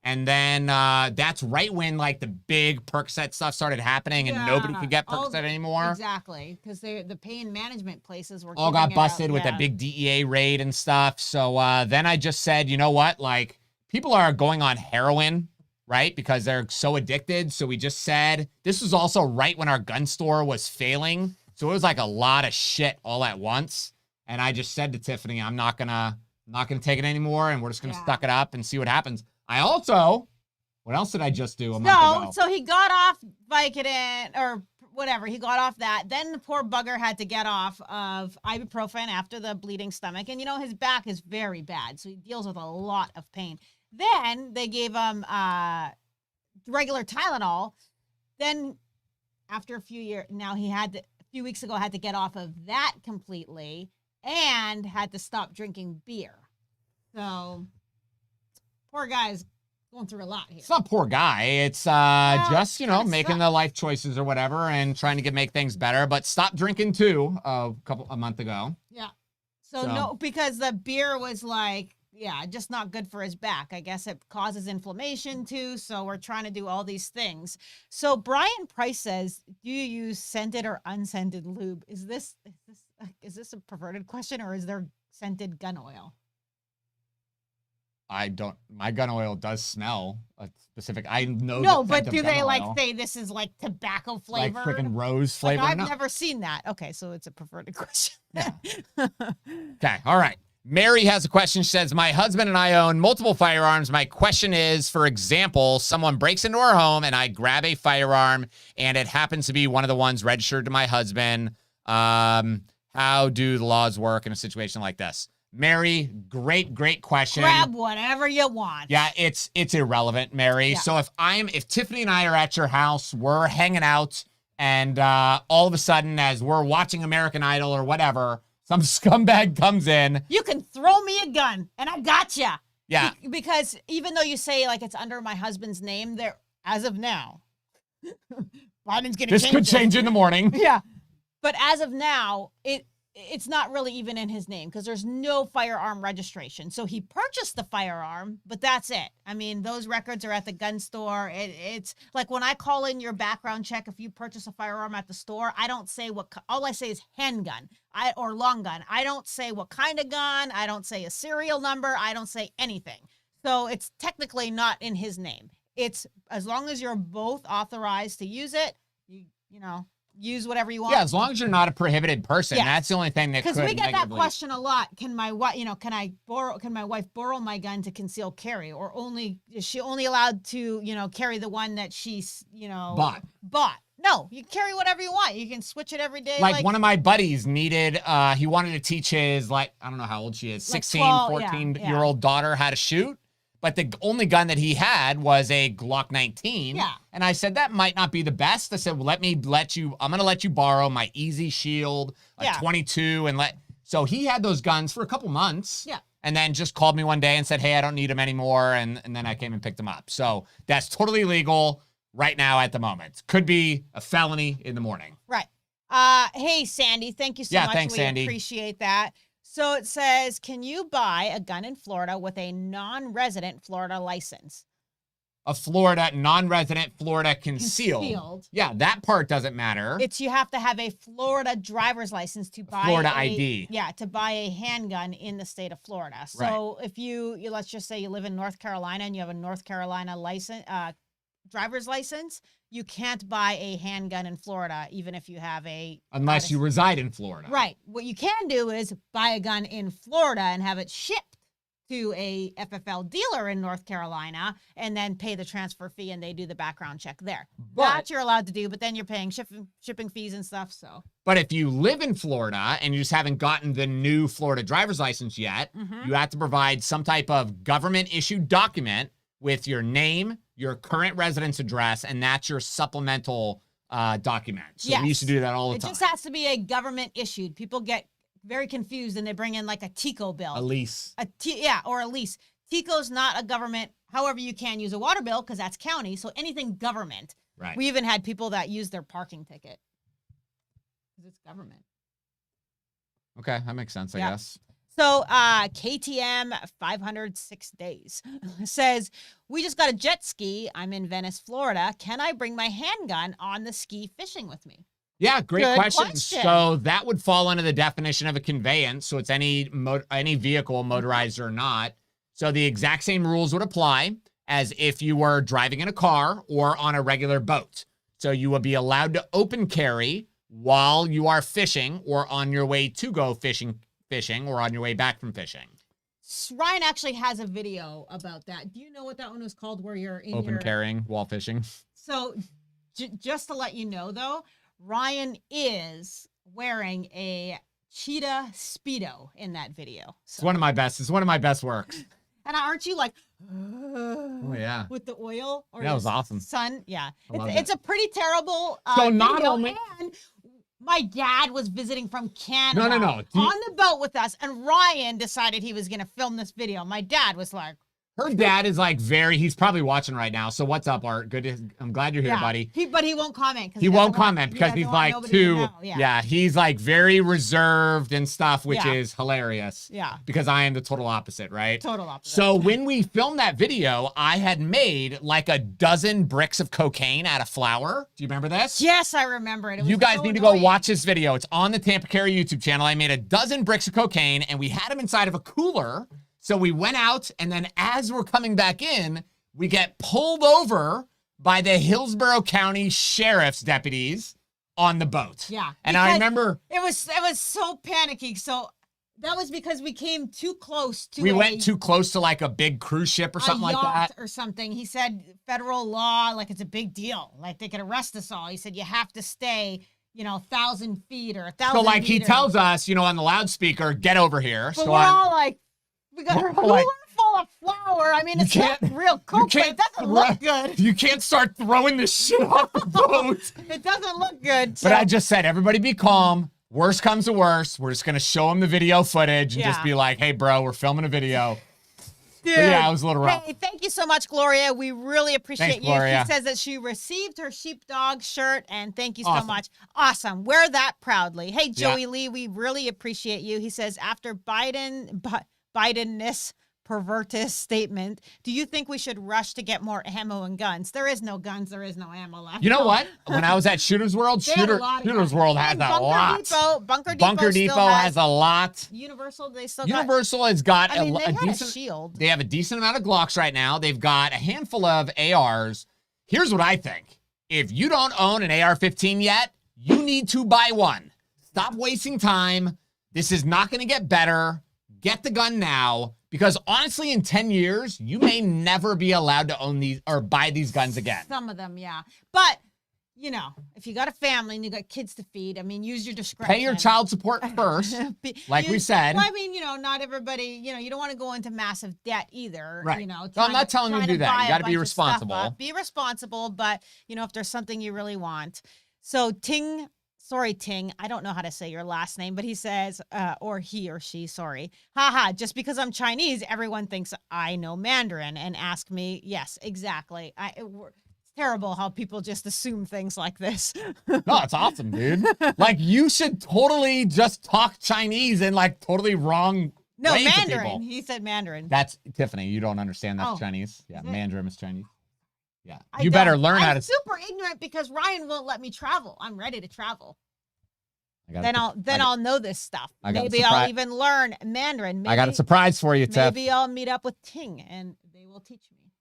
And then that's right when like the big Percocet stuff started happening and nobody could get all- Percocet anymore. Exactly, because the pain management places were All giving got it busted out. with Yeah. that big DEA raid and stuff. So then I just said, you know what? Like, people are going on heroin, right? Because they're so addicted. So we just said, this was also right when our gun store was failing. So it was like a lot of shit all at once. And I just said to Tiffany, I'm not gonna take it anymore, and we're just gonna suck it up and see what happens. I also, what else did I just do a month ago? So he got off Vicodin or whatever. He got off that. Then the poor bugger had to get off of ibuprofen after the bleeding stomach. And his back is very bad. So he deals with a lot of pain. Then they gave him regular Tylenol. Then after a few years, now a few weeks ago, had to get off of that completely and had to stop drinking beer. So poor guy's going through a lot here. It's not poor guy. It's just, making the life choices or whatever and trying to make things better. But stop drinking too a month ago. Yeah. So no, because the beer was just not good for his back. I guess it causes inflammation too. So we're trying to do all these things. So Brian Price says, do you use scented or unscented lube? Is this a perverted question, or is there scented gun oil? My gun oil does smell a specific, I know. No, the but scent of do gun they oil, say this is like tobacco flavor? like freaking rose flavor? I've No. never seen that. Okay, so it's a perverted question. Yeah. Okay, all right. Mary has a question. She says, my husband and I own multiple firearms. My question is, for example, someone breaks into our home and I grab a firearm and it happens to be one of the ones registered to my husband. How do the laws work in a situation like this? Mary, great question. Grab whatever you want. Yeah, it's irrelevant, Mary. Yeah. So if Tiffany and I are at your house, we're hanging out, and all of a sudden, as we're watching American Idol or whatever, some scumbag comes in. You can throw me a gun, and I gotcha. Yeah. Because even though you say like it's under my husband's name, there as of now, Biden's gonna This change could it. change in the morning. Yeah, but as of now, it's not really even in his name because there's no firearm registration. So he purchased the firearm, but that's it. I mean, those records are at the gun store. It's like when I call in your background check, if you purchase a firearm at the store, I don't say all I say is handgun or long gun. I don't say what kind of gun. I don't say a serial number. I don't say anything. So it's technically not in his name. It's as long as you're both authorized to use it, you know, use whatever you want. Yeah, as long as you're not a prohibited person. Yes. That's the only thing that could Because we get that negatively- question a lot. Can my wife, can my wife borrow my gun to conceal carry, or is she only allowed to, carry the one that she's, bought? No, you can carry whatever you want. You can switch it every day. Like one of my buddies needed, he wanted to teach his, I don't know how old she is, 16, 14-year-old daughter how to shoot. But the only gun that he had was a Glock 19. Yeah. And I said, that might not be the best. I said, well, I'm going to let you borrow my Easy Shield, a 22. So he had those guns for a couple months. Yeah. And then just called me one day and said, hey, I don't need them anymore. And then I came and picked them up. So that's totally legal right now at the moment. Could be a felony in the morning. Right. Hey, Sandy, thank you so much. Thanks, we Sandy. Appreciate that. So it says, can you buy a gun in Florida with a non-resident Florida license? A Florida, non-resident Florida concealed. Yeah, that part doesn't matter. You have to have a Florida driver's license to buy Florida ID. Yeah, to buy a handgun in the state of Florida. So if you let's just say you live in North Carolina and you have a North Carolina license, driver's license, you can't buy a handgun in Florida, even if you have unless you reside in Florida. Right. What you can do is buy a gun in Florida and have it shipped to a FFL dealer in North Carolina and then pay the transfer fee and they do the background check there. That you're allowed to do, but then you're paying shipping fees and stuff. So. But if you live in Florida and you just haven't gotten the new Florida driver's license yet, you have to provide some type of government-issued document with your name, your current residence address, and that's your supplemental document. So we used to do that all the time. It just has to be a government issued. People get very confused and they bring in like a TICO bill. A lease. Or a lease. TICO's not a government. However, you can use a water bill because that's county. So anything government. Right. We even had people that use their parking ticket because it's government. Okay, that makes sense, I guess. So KTM 506 days says, we just got a jet ski. I'm in Venice, Florida. Can I bring my handgun on the ski fishing with me? Yeah, great Good question. So that would fall under the definition of a conveyance. So it's any vehicle, motorized or not. So the exact same rules would apply as if you were driving in a car or on a regular boat. So you would be allowed to open carry while you are fishing or on your way to go fishing or on your way back from fishing. Ryan actually has a video about that. Do you know what that one was called where you're in Open carrying while fishing? So just to let you know, though, Ryan is wearing a cheetah Speedo in that video. So. It's one of my best. It's one of my best works. And aren't you like, oh yeah, with the oil or that was awesome. Sun? Yeah, it's a pretty terrible. So not video. only. And my dad was visiting from Canada No. on the boat with us, and Ryan decided he was going to film this video. My dad was like, her dad is like he's probably watching right now. So what's up, Art? I'm glad you're here, buddy. But he won't comment. He won't comment because he's like too, he's like very reserved and stuff, which is hilarious. Yeah. Because I am the total opposite, right? Total opposite. So when we filmed that video, I had made like a dozen bricks of cocaine out of flour. Do you remember this? Yes, I remember it. You guys need to go watch this video. It's on the Tampa Carry YouTube channel. I made a dozen bricks of cocaine and we had them inside of a cooler. So we went out, and then as we're coming back in, we get pulled over by the Hillsborough County Sheriff's deputies on the boat. Yeah. And I remember... It was so panicky. So that was because we came too close to We went too close to like a big cruise ship or something like that. Or something. He said federal law, like it's a big deal. Like they could arrest us all. He said you have to stay... 1,000 feet or 1,000 So like meters. he tells us, on the loudspeaker, get over here. But so we're all like, we got a cooler full of flour. I mean, it's not real coke, but it doesn't look good. You can't start throwing this shit off the boat. It doesn't look good. But I just said, everybody be calm. Worst comes to worst. We're just going to show him the video footage and just be like, hey, bro, we're filming a video. Dude. But yeah, it was a little rough. Hey, thank you so much, Gloria. We really appreciate Thanks, you. Gloria. She says that she received her sheepdog shirt, and thank you so Awesome. much. Awesome. Wear that proudly. Hey, Joey Yeah. Lee, we really appreciate you. He says, after Biden-ness pervertus statement, do you think we should rush to get more ammo and guns? There is no guns. There is no ammo left. You know what? When I was at Shooter's World, They had a lot of Shooters guns. World has And a lot. Bunker Depot still has a lot. Universal, they still Universal has got got. I mean, a they had decent. a shield. They have a decent amount of Glocks right now. They've got a handful of ARs. Here's what I think. If you don't own an AR-15 yet, you need to buy one. Stop wasting time. This is not going to get better. Get the gun now, because honestly, in 10 years, you may never be allowed to own these or buy these guns again. Some of them, yeah. But, you know, if you got a family and you got kids to feed, I mean, use your discretion. Pay your child support first, like we said. Well, I mean, you know, not everybody, you know, you don't want to go into massive debt either. Right. You know, No, I'm not telling you to do that. You got to be responsible. Be responsible, but, you know, if there's something you really want. So Ting, I don't know how to say your last name, but he says, or he or she, sorry. Haha, just because I'm Chinese, everyone thinks I know Mandarin and ask me. Yes, exactly. It's terrible how people just assume things like this. No, it's awesome, dude. Like, you should totally just talk Chinese in like totally wrong No, way to Mandarin. people. He said Mandarin. That's Tiffany. You don't understand that's Oh, Chinese. Yeah, is it? Mandarin is Chinese. Yeah, I you better don't. learn how I'm to. super ignorant because Ryan won't let me travel. I'm ready to travel. I got Then a- I'll know this stuff. I got a Maybe I'll surprise- even learn Mandarin. Maybe, I got a surprise for you, Tiff. maybe I'll meet up with Ting and they will teach me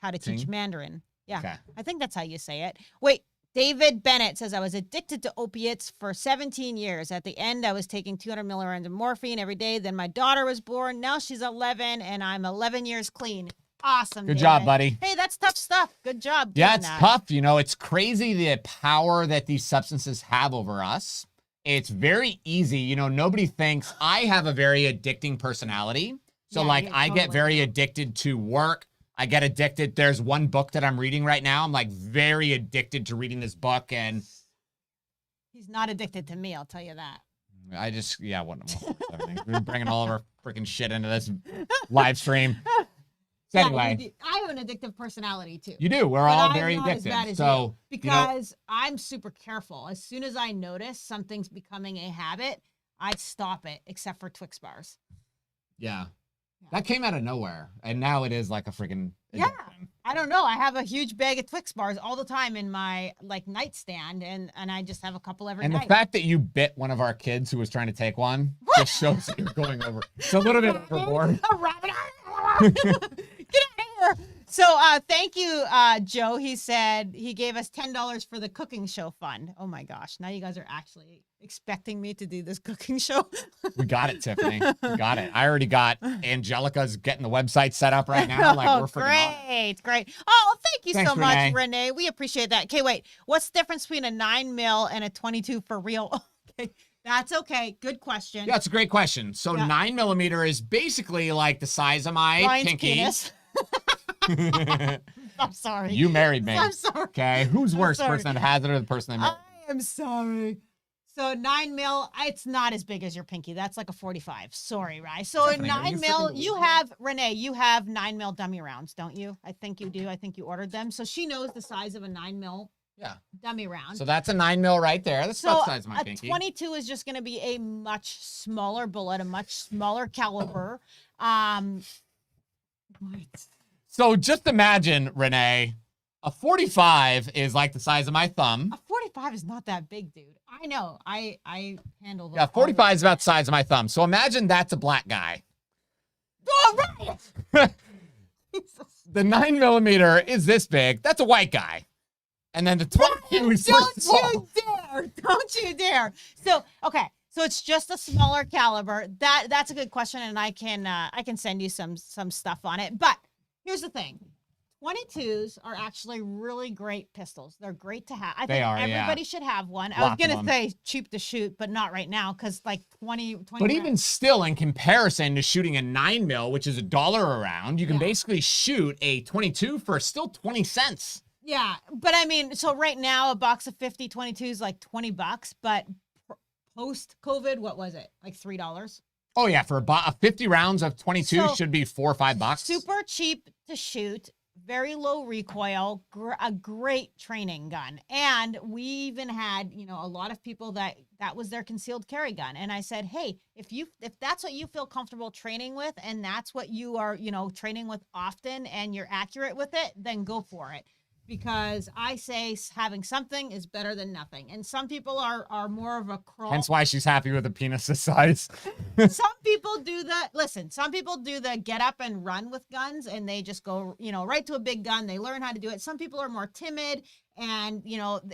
how to teach Ting? Mandarin. Yeah, Okay. I think that's how you say it. Wait, David Bennett says, I was addicted to opiates for 17 years. At the end, I was taking 200 milligrams of morphine every day. Then my daughter was born. Now she's 11 and I'm 11 years clean. Awesome. Good David. job, buddy. Hey, that's tough stuff. Good job. Yeah, doing it's that. tough. You know, it's crazy the power that these substances have over us. It's very easy. You know, nobody thinks I have a very addicting personality. So, Yeah, like, you I get totally very do. addicted to work. I get addicted. There's one book that I'm reading right now. I'm like very addicted to reading this book. And He's not addicted to me, I'll tell you that. I just, yeah, we're bringing all of our freaking shit into this live stream. So Yeah, anyway, you do. I have an addictive personality too. you do. We're But all I'm very not as addicted. bad as So, you, you know, because I'm super careful. As soon as I notice something's becoming a habit, I stop it, except for Twix bars. yeah, that came out of nowhere. And now it is like a freaking Yeah. addiction. I don't know. I have a huge bag of Twix bars all the time in my like nightstand, and I just have a couple every And the night. fact that you bit one of our kids who was trying to take one just shows that you're going over. It's a little bit overboard. A rabbit. Get out of here. So thank you, Joe. He said he gave us $10 for the cooking show fund. Oh my gosh. Now you guys are actually expecting me to do this cooking show. We got it, Tiffany. We got it. I already got Angelica's getting the website set up right now. Like, we're freaking on it. Great. Oh, thank you Thanks, so much, Renee. Renee. We appreciate that. Okay, wait. What's the difference between a 9mm and a 22 for real? Okay, that's okay. Good question. Yeah, it's a great question. So Yeah. 9mm is basically like the size of my Ryan's pinky. penis. I'm sorry. You married me. I'm sorry. Okay, who's I'm worse, sorry. person that has it or the person that married? I am sorry. So 9mm, it's not as big as your pinky. That's like a 45. Sorry, Rye. So a Tiffany, are you 9mm, freaking you have, Renee, you have 9mm dummy rounds, don't you? I think you do. I think you ordered them. So she knows the size of a 9mm Yeah. dummy round. So that's a 9mm right there. That's about the size of my a pinky. 22 is just going to be a much smaller bullet, a much smaller caliber. What? So just imagine, Renee, a 45 is like the size of my thumb. A 45 is not that big, dude. I know. I handle those. Yeah, 45 is about the size of my thumb. So imagine that's a black guy. Oh, right. The 9mm is this big. That's a white guy. And then the 22 is so Don't small. you dare! Don't you dare! So okay, so it's just a smaller caliber. That's a good question, and I can send you some stuff on it. But here's the thing: 22s are actually really great pistols. They're great to have. I They think are, yeah. everybody should have one. I Lots was of gonna them. say cheap to shoot, but not right now because like 20 But even still, in comparison to shooting a 9mm, which is $1 a round, you can Yeah. basically shoot a 22 for still 20 cents. Yeah, but I mean, so right now a box of 50 22 is like $20, but post COVID, what was it? Like $3? Oh yeah, for 50 rounds of 22 So, should be $4 or $5. Super cheap to shoot, very low recoil, a great training gun. And we even had, a lot of people that was their concealed carry gun. And I said, hey, if that's what you feel comfortable training with, and that's what you are, training with often, and you're accurate with it, then go for it. Because I say having something is better than nothing. And some people are more of a crawl. Hence why she's happy with a penis this size. Some people do some people do the get up and run with guns, and they just go, right to a big gun. They learn how to do it. Some people are more timid, and,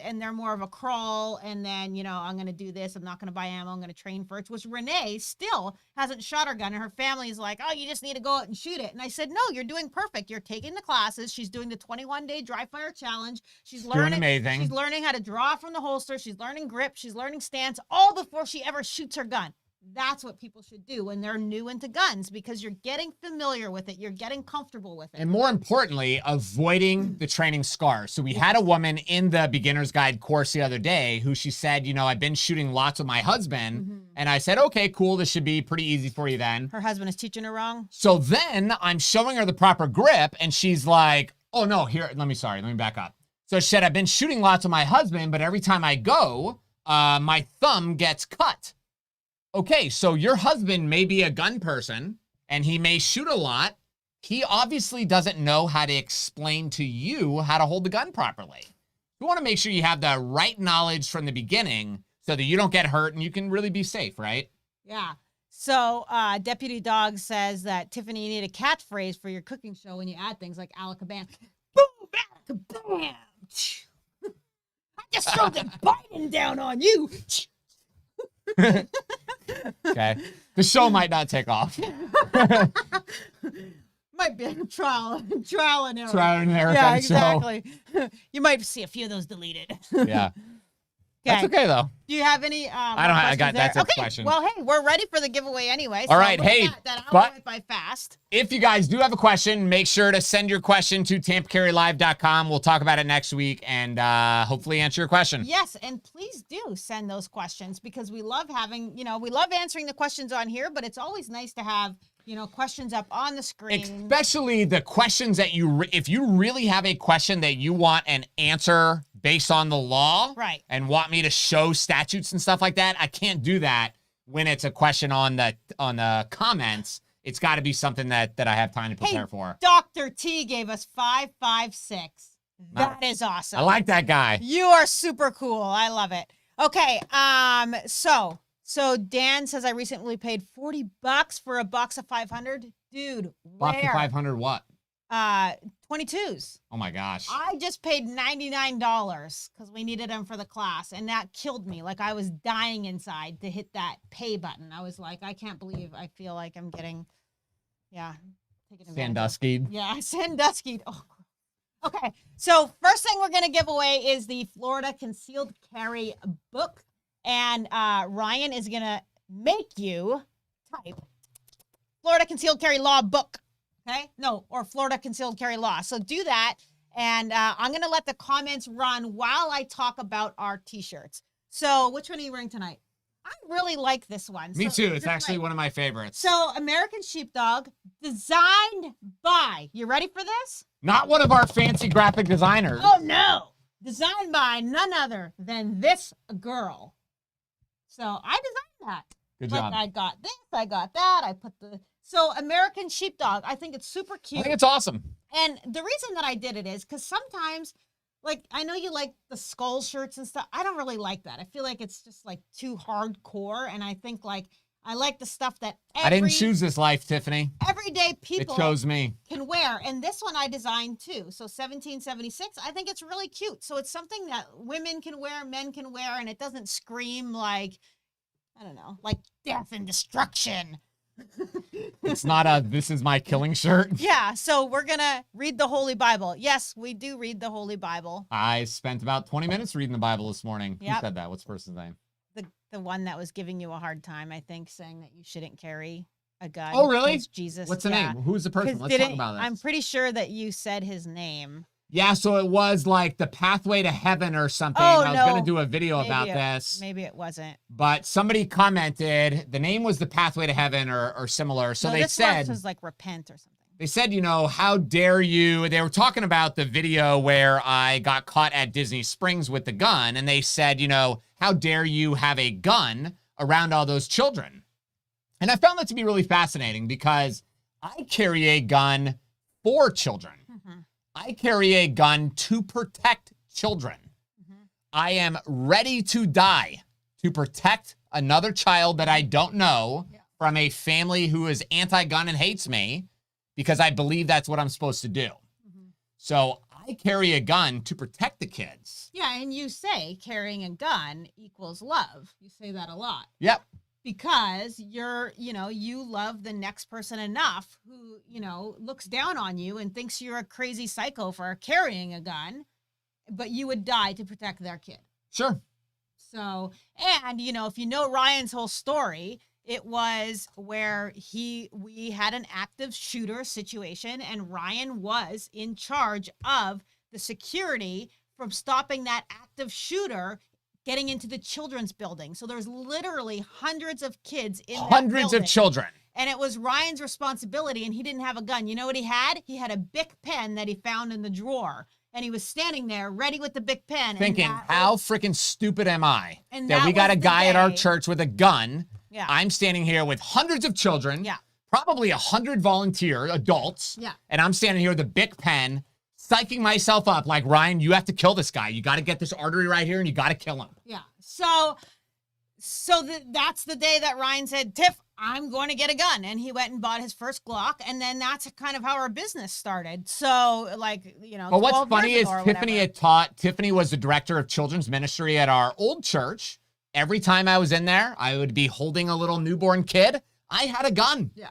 and they're more of a crawl, and then, I'm going to do this. I'm not going to buy ammo. I'm going to train first, which Renee still hasn't shot her gun, and her family's like, oh, you just need to go out and shoot it. And I said, no, you're doing perfect. You're taking the classes. She's doing the 21-day dry fire challenge. She's learning doing amazing. She's learning how to draw from the holster. She's learning grip. She's learning stance, all before she ever shoots her gun. That's what people should do when they're new into guns, because you're getting familiar with it. You're getting comfortable with it. And more importantly, avoiding the training scars. So we had a woman in the beginner's guide course the other day who she said, I've been shooting lots with my husband. And I said, okay, cool. This should be pretty easy for you then. Her husband is teaching her wrong. So then I'm showing her the proper grip, and she's like, oh no, here, let me back up. So she said, I've been shooting lots with my husband, but every time I go, my thumb gets cut. Okay, so your husband may be a gun person, and he may shoot a lot. He obviously doesn't know how to explain to you how to hold the gun properly. You want to make sure you have the right knowledge from the beginning so that you don't get hurt and you can really be safe, right? Yeah. So Deputy Dog says that, Tiffany, you need a catchphrase for your cooking show when you add things like alakabam. Boom, alakabam. I just throw the Biden down on you. Okay. The show might not take off. Might be a trial and error. Trial and error. Yeah, exactly. You might see a few of those deleted. Yeah. That's okay though. Do you have any? I don't have. I got that's a question. Well, hey, we're ready for the giveaway anyway. All right, hey, that went by fast. If you guys do have a question, make sure to send your question to TampaCarryLive.com. We'll talk about it next week and hopefully answer your question. Yes, and please do send those questions, because we love having, we love answering the questions on here, but it's always nice to have, questions up on the screen. Especially the questions that if you really have a question that you want an answer based on the law, right, and want me to show statutes and stuff like that, I can't do that when it's a question on the comments. It's got to be something that I have time to prepare for. Dr. T gave us 556. That is awesome. I like that guy. You are super cool. I love it. Okay, so Dan says, I recently paid $40 for a box of 500. Dude, Box of 500 what? 22s. Oh my gosh. I just paid $99 because we needed them for the class, and that killed me. Like, I was dying inside to hit that pay button. I was like, I can't believe I feel like I'm getting, taken advantage of. Sandusky. Yeah, Sandusky. Oh, okay. So first thing we're going to give away is the Florida Concealed Carry book, and Ryan is going to make you type Florida Concealed Carry Law book. Okay? No, or Florida Concealed Carry Law. So do that, and I'm going to let the comments run while I talk about our T-shirts. So which one are you wearing tonight? I really like this one. Me too. It's actually one of my favorites. So American Sheepdog, designed by, you ready for this? Not one of our fancy graphic designers. Oh, no. Designed by none other than this girl. So I designed that. Good job. I got this, I got that, I put the... So American Sheepdog, I think it's super cute. I think it's awesome. And the reason that I did it is because sometimes, like, I know you like the skull shirts and stuff. I don't really like that. I feel like it's just, like, too hardcore. And I think, like, I like the stuff that I didn't choose this life, Tiffany. Everyday people it chose me. Can wear. And this one I designed, too. So 1776, I think it's really cute. So it's something that women can wear, men can wear, and it doesn't scream like, I don't know, like death and destruction. It's not a this is my killing shirt. Yeah, so we're going to read the Holy Bible. Yes, we do read the Holy Bible. I spent about 20 minutes reading the Bible this morning. Yep. Who said that? What's the person's name? The one that was giving you a hard time, I think, saying that you shouldn't carry a gun. Oh, really? Jesus. What's the name? Who's the person? Let's talk about this. I'm pretty sure that you said his name. Yeah, so it was like the pathway to heaven or something. Oh, I was no. going to do a video Maybe about it- this. Maybe it wasn't. But somebody commented, the name was the pathway to heaven or similar. So No, they this said, was like repent or something. they said, you know, how dare you? They were talking about the video where I got caught at Disney Springs with the gun. And they said, you know, how dare you have a gun around all those children? And I found that to be really fascinating because I carry a gun for children. Mm-hmm. I carry a gun to protect children. Mm-hmm. I am ready to die to protect another child that I don't know from a family who is anti-gun and hates me because I believe that's what I'm supposed to do. Mm-hmm. So I carry a gun to protect the kids. Yeah, and you say carrying a gun equals love. You say that a lot. Yep. Because you love the next person enough who, looks down on you and thinks you're a crazy psycho for carrying a gun, but you would die to protect their kid. Sure. So, and, if you know Ryan's whole story, it was where we had an active shooter situation and Ryan was in charge of the security from stopping that active shooter getting into the children's building. So there's literally hundreds of kids in that Hundreds building. of children. And it was Ryan's responsibility, and he didn't have a gun. You know what he had? He had a Bic pen that he found in the drawer. And he was standing there ready with the Bic pen. Thinking, how freaking stupid am I? And that we that got was a the guy at our day- church with a gun. Yeah. I'm standing here with hundreds of children. Yeah. Probably 100 volunteer adults. Yeah. And I'm standing here with a Bic pen, psyching myself up like, Ryan, you have to kill this guy. You got to get this artery right here and you got to kill him. Yeah. That's the day that Ryan said, Tiff, I'm going to get a gun. And he went and bought his first Glock. And then that's kind of how our business started. So, But what's 12 funny years is ago or Tiffany whatever. Tiffany was the director of children's ministry at our old church. Every time I was in there, I would be holding a little newborn kid. I had a gun. Yeah.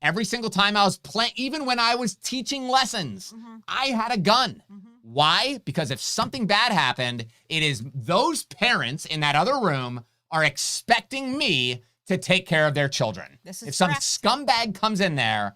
Every single time I was playing, even when I was teaching lessons, I had a gun. Why? Because if something bad happened, it is those parents in that other room are expecting me to take care of their children. This is If some correct. scumbag comes in there,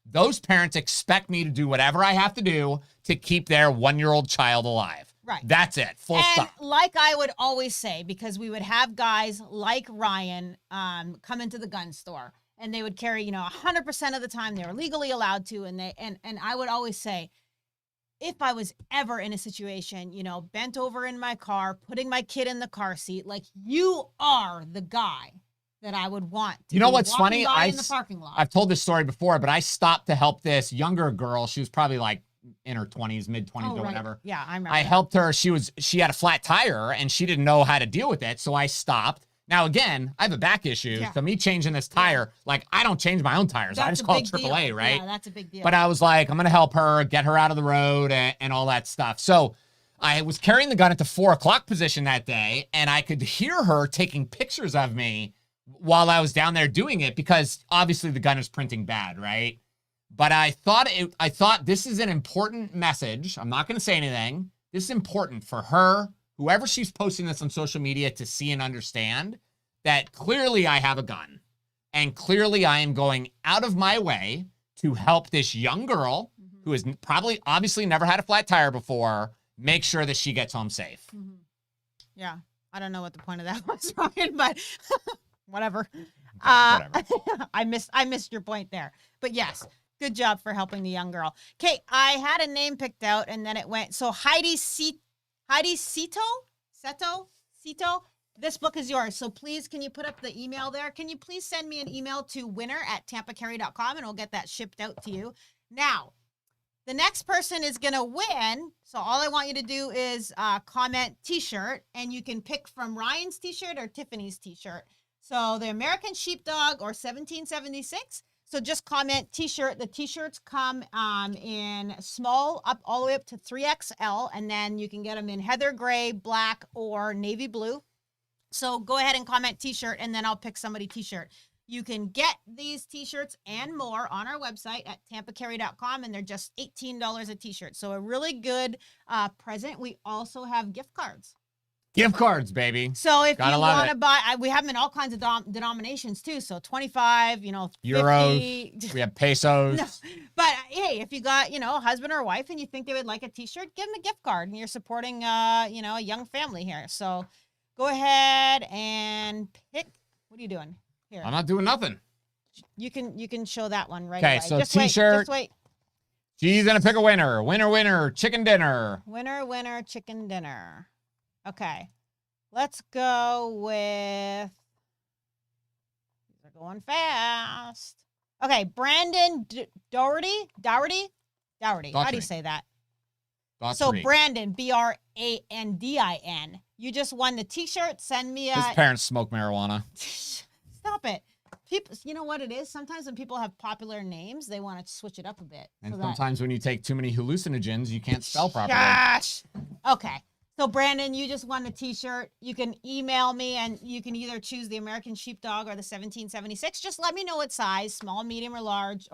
those parents expect me to do whatever I have to do to keep their 1-year-old child alive. Right. That's it. Full And stop. like I would always say, because we would have guys like Ryan come into the gun store and they would carry, 100% of the time they were legally allowed to. And I would always say, if I was ever in a situation, bent over in my car, putting my kid in the car seat, like you are the guy that I would want to You know be what's walking funny? by in the parking lot. I've told this story before, but I stopped to help this younger girl. She was probably like in her 20s, mid-20s or right. whatever. Yeah, I remember. I that. helped her. She had a flat tire and she didn't know how to deal with it. So I stopped. Now, again, I have a back issue. Yeah. So me changing this tire, like I don't change my own tires. I That's just a call big AAA, deal. right? Yeah, that's a big deal. But I was like, I'm going to help her, get her out of the road and all that stuff. So I was carrying the gun at the 4 o'clock position that day and I could hear her taking pictures of me while I was down there doing it because obviously the gun is printing bad, right? But I thought this is an important message. I'm not going to say anything. This is important for her, whoever she's posting this on social media to see and understand that clearly I have a gun and clearly I am going out of my way to help this young girl who has probably obviously never had a flat tire before make sure that she gets home safe. Yeah. I don't know what the point of that was, Ryan, but whatever. Whatever. I missed your point there. But yes, good job for helping the young girl. Okay, I had a name picked out and then it went. So Heidi Seto. This book is yours. So please, can you put up the email there? Can you please send me an email to winner@tampacarry.com and we'll get that shipped out to you. Now, the next person is going to win. So all I want you to do is comment t-shirt and you can pick from Ryan's t-shirt or Tiffany's t-shirt. So the American Sheepdog or 1776. So just comment t-shirt. The t-shirts come in small up all the way up to 3XL. And then you can get them in heather gray, black, or navy blue. So go ahead and comment t-shirt and then I'll pick somebody t-shirt. You can get these t-shirts and more on our website at tampacarry.com and they're just $18 a t-shirt. So a really good present. We also have gift cards. Gift cards, baby. So if Gotta you love want to it. buy, we have them in all kinds of denominations too. So 25, 50. Euros. We have pesos. No, But hey, if you got, a husband or a wife and you think they would like a t-shirt, give them a gift card and you're supporting, a young family here. So go ahead and pick. What are you doing here? I'm not doing nothing. You can show that one right Okay, away. so just t-shirt. Just wait. She's going to pick a winner. Winner, chicken dinner. Winner, chicken dinner. Okay. Let's go with, these are going fast. Okay, Brandon Doherty. How do you say that? So Brandon, Brandin. You just won the t-shirt. Send me a... His parents smoke marijuana. Stop it. People, you know what it is? Sometimes when people have popular names, they want to switch it up a bit. And sometimes when you take too many hallucinogens, you can't spell properly. Gosh. Okay. So, Brandon, you just won the t-shirt. You can email me, and you can either choose the American Sheepdog or the 1776. Just let me know what size, small, medium, or large,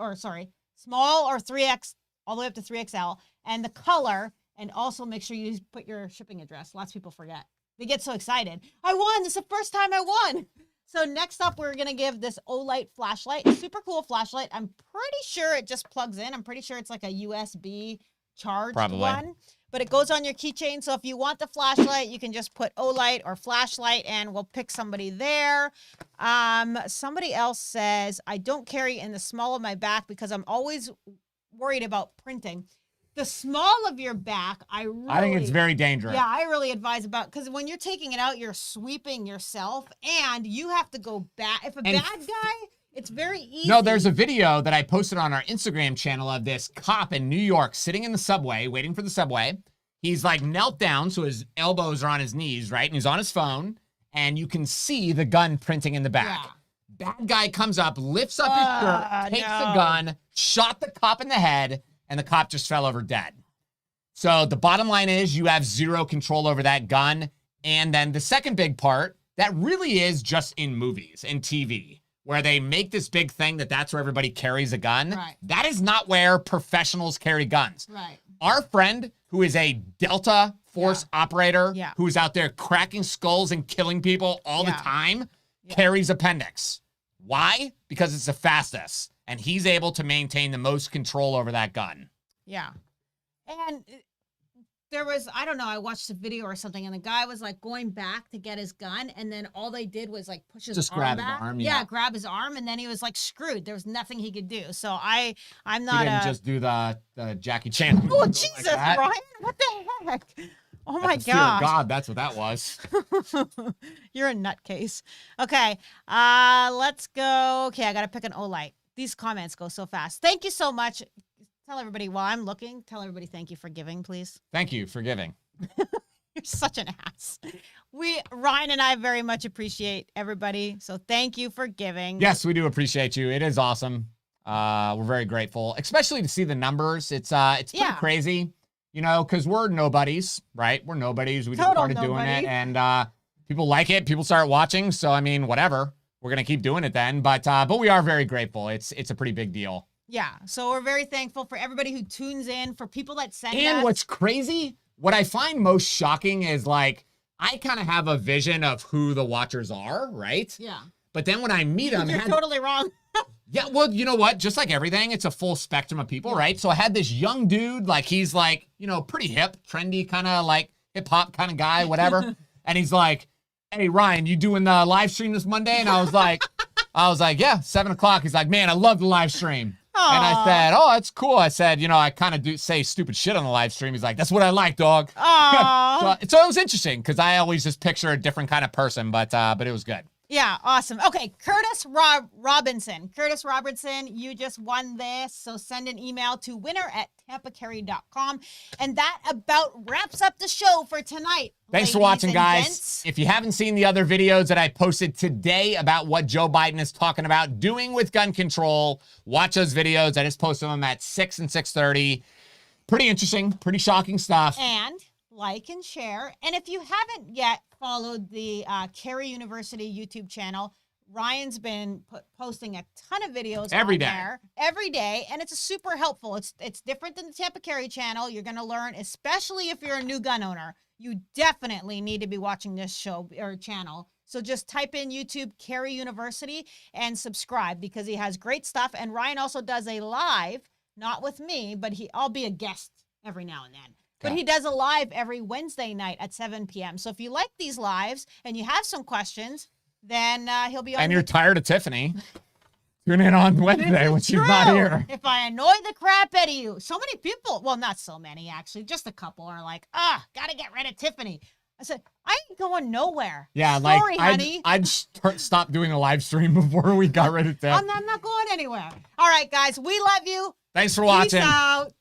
small or 3X, all the way up to 3XL, and the color, and also make sure you put your shipping address. Lots of people forget. They get so excited. I won. This is the first time I won. So next up, we're going to give this Olight flashlight. Super cool flashlight. I'm pretty sure it just plugs in. I'm pretty sure it's like a USB charged one. But it goes on your keychain. So if you want the flashlight, you can just put Olight or flashlight and we'll pick somebody there. Somebody else says, I don't carry in the small of my back because I'm always worried about printing. The small of your back, I think it's very dangerous. Yeah, I really advise about, because when you're taking it out, you're sweeping yourself and you have to go back. If a bad guy, it's very easy. No, there's a video that I posted on our Instagram channel of this cop in New York sitting in the subway, waiting for the subway. He's like knelt down, so his elbows are on his knees, right? And he's on his phone, and you can see the gun printing in the back. Yeah. Bad guy comes up, lifts up his shirt, takes the gun, shot the cop in the head, and the cop just fell over dead. So the bottom line is you have zero control over that gun. And then the second big part, that really is just in movies and TV, where they make this big thing that that's where everybody carries a gun. Right. That is not where professionals carry guns. Right. Our friend, who is a Delta Force operator, who's out there cracking skulls and killing people all the time, carries appendix. Why? Because it's the fastest. And he's able to maintain the most control over that gun. Yeah. And there was, I don't know, I watched a video or something, and the guy was like going back to get his gun, and then all they did was like push his arm back. Yeah, grab his arm, and then he was like screwed. There was nothing he could do. So I'm not. He didn't just do the Jackie Chan. Oh, Jesus, like Ryan. What the heck? Oh my God. God, that's what that was. You're a nutcase. Okay, let's go. Okay, I got to pick an Olight. These comments go so fast. Thank you so much. Tell everybody while I'm looking, tell everybody thank you for giving, please. Thank you for giving. You're such an ass. Ryan and I very much appreciate everybody. So thank you for giving. Yes, we do appreciate you. It is awesome. We're very grateful, especially to see the numbers. It's pretty crazy, because we're nobodies, right? We're nobodies. We just started doing it, and people like it. People start watching. So, I mean, whatever. We're going to keep doing it then. But we are very grateful. It's a pretty big deal. Yeah. So we're very thankful for everybody who tunes in, for people that send us. And what's crazy, what I find most shocking is like, I kind of have a vision of who the watchers are, right? Yeah. But then when I meet them. You're totally wrong. Yeah, well, you know what? Just like everything, it's a full spectrum of people, right? So I had this young dude, like he's like, pretty hip, trendy, kind of like hip hop kind of guy, whatever. And he's like, hey, Ryan, you doing the live stream this Monday? And I was like, yeah, 7 o'clock. He's like, man, I love the live stream. Aww. And I said, oh, that's cool. I said, I kind of do say stupid shit on the live stream. He's like, that's what I like, dog. so it was interesting because I always just picture a different kind of person, but it was good. Yeah, awesome. Okay, Curtis Robinson. Curtis Robertson, you just won this. So send an email to winner@tampacarry.com. And that about wraps up the show for tonight. Thanks for watching, guys. Gents. If you haven't seen the other videos that I posted today about what Joe Biden is talking about doing with gun control, watch those videos. I just posted them at 6 and 6:30. Pretty interesting, pretty shocking stuff. And like and share. And if you haven't yet followed the Carry University YouTube channel, Ryan's been posting a ton of videos every day, and it's super helpful. It's different than the Tampa Carry channel. You're going to learn, especially if you're a new gun owner. You definitely need to be watching this show or channel. So just type in YouTube Carry University and subscribe because he has great stuff. And Ryan also does a live not with me, but I'll be a guest every now and then. But Okay. he does a live every Wednesday night at 7 p.m. So if you like these lives and you have some questions, then he'll be on. And you're tired of Tiffany. Tune in on Wednesday when she's not True. here. If I annoy the crap out of you. So many people, well, not so many actually, just a couple are like, gotta get rid of Tiffany. I said, I ain't going nowhere. Yeah, Sorry, like honey. I'd stop doing a live stream before we got rid of Tiff. I'm not going anywhere. All right, guys, we love you. Thanks for Peace watching. out.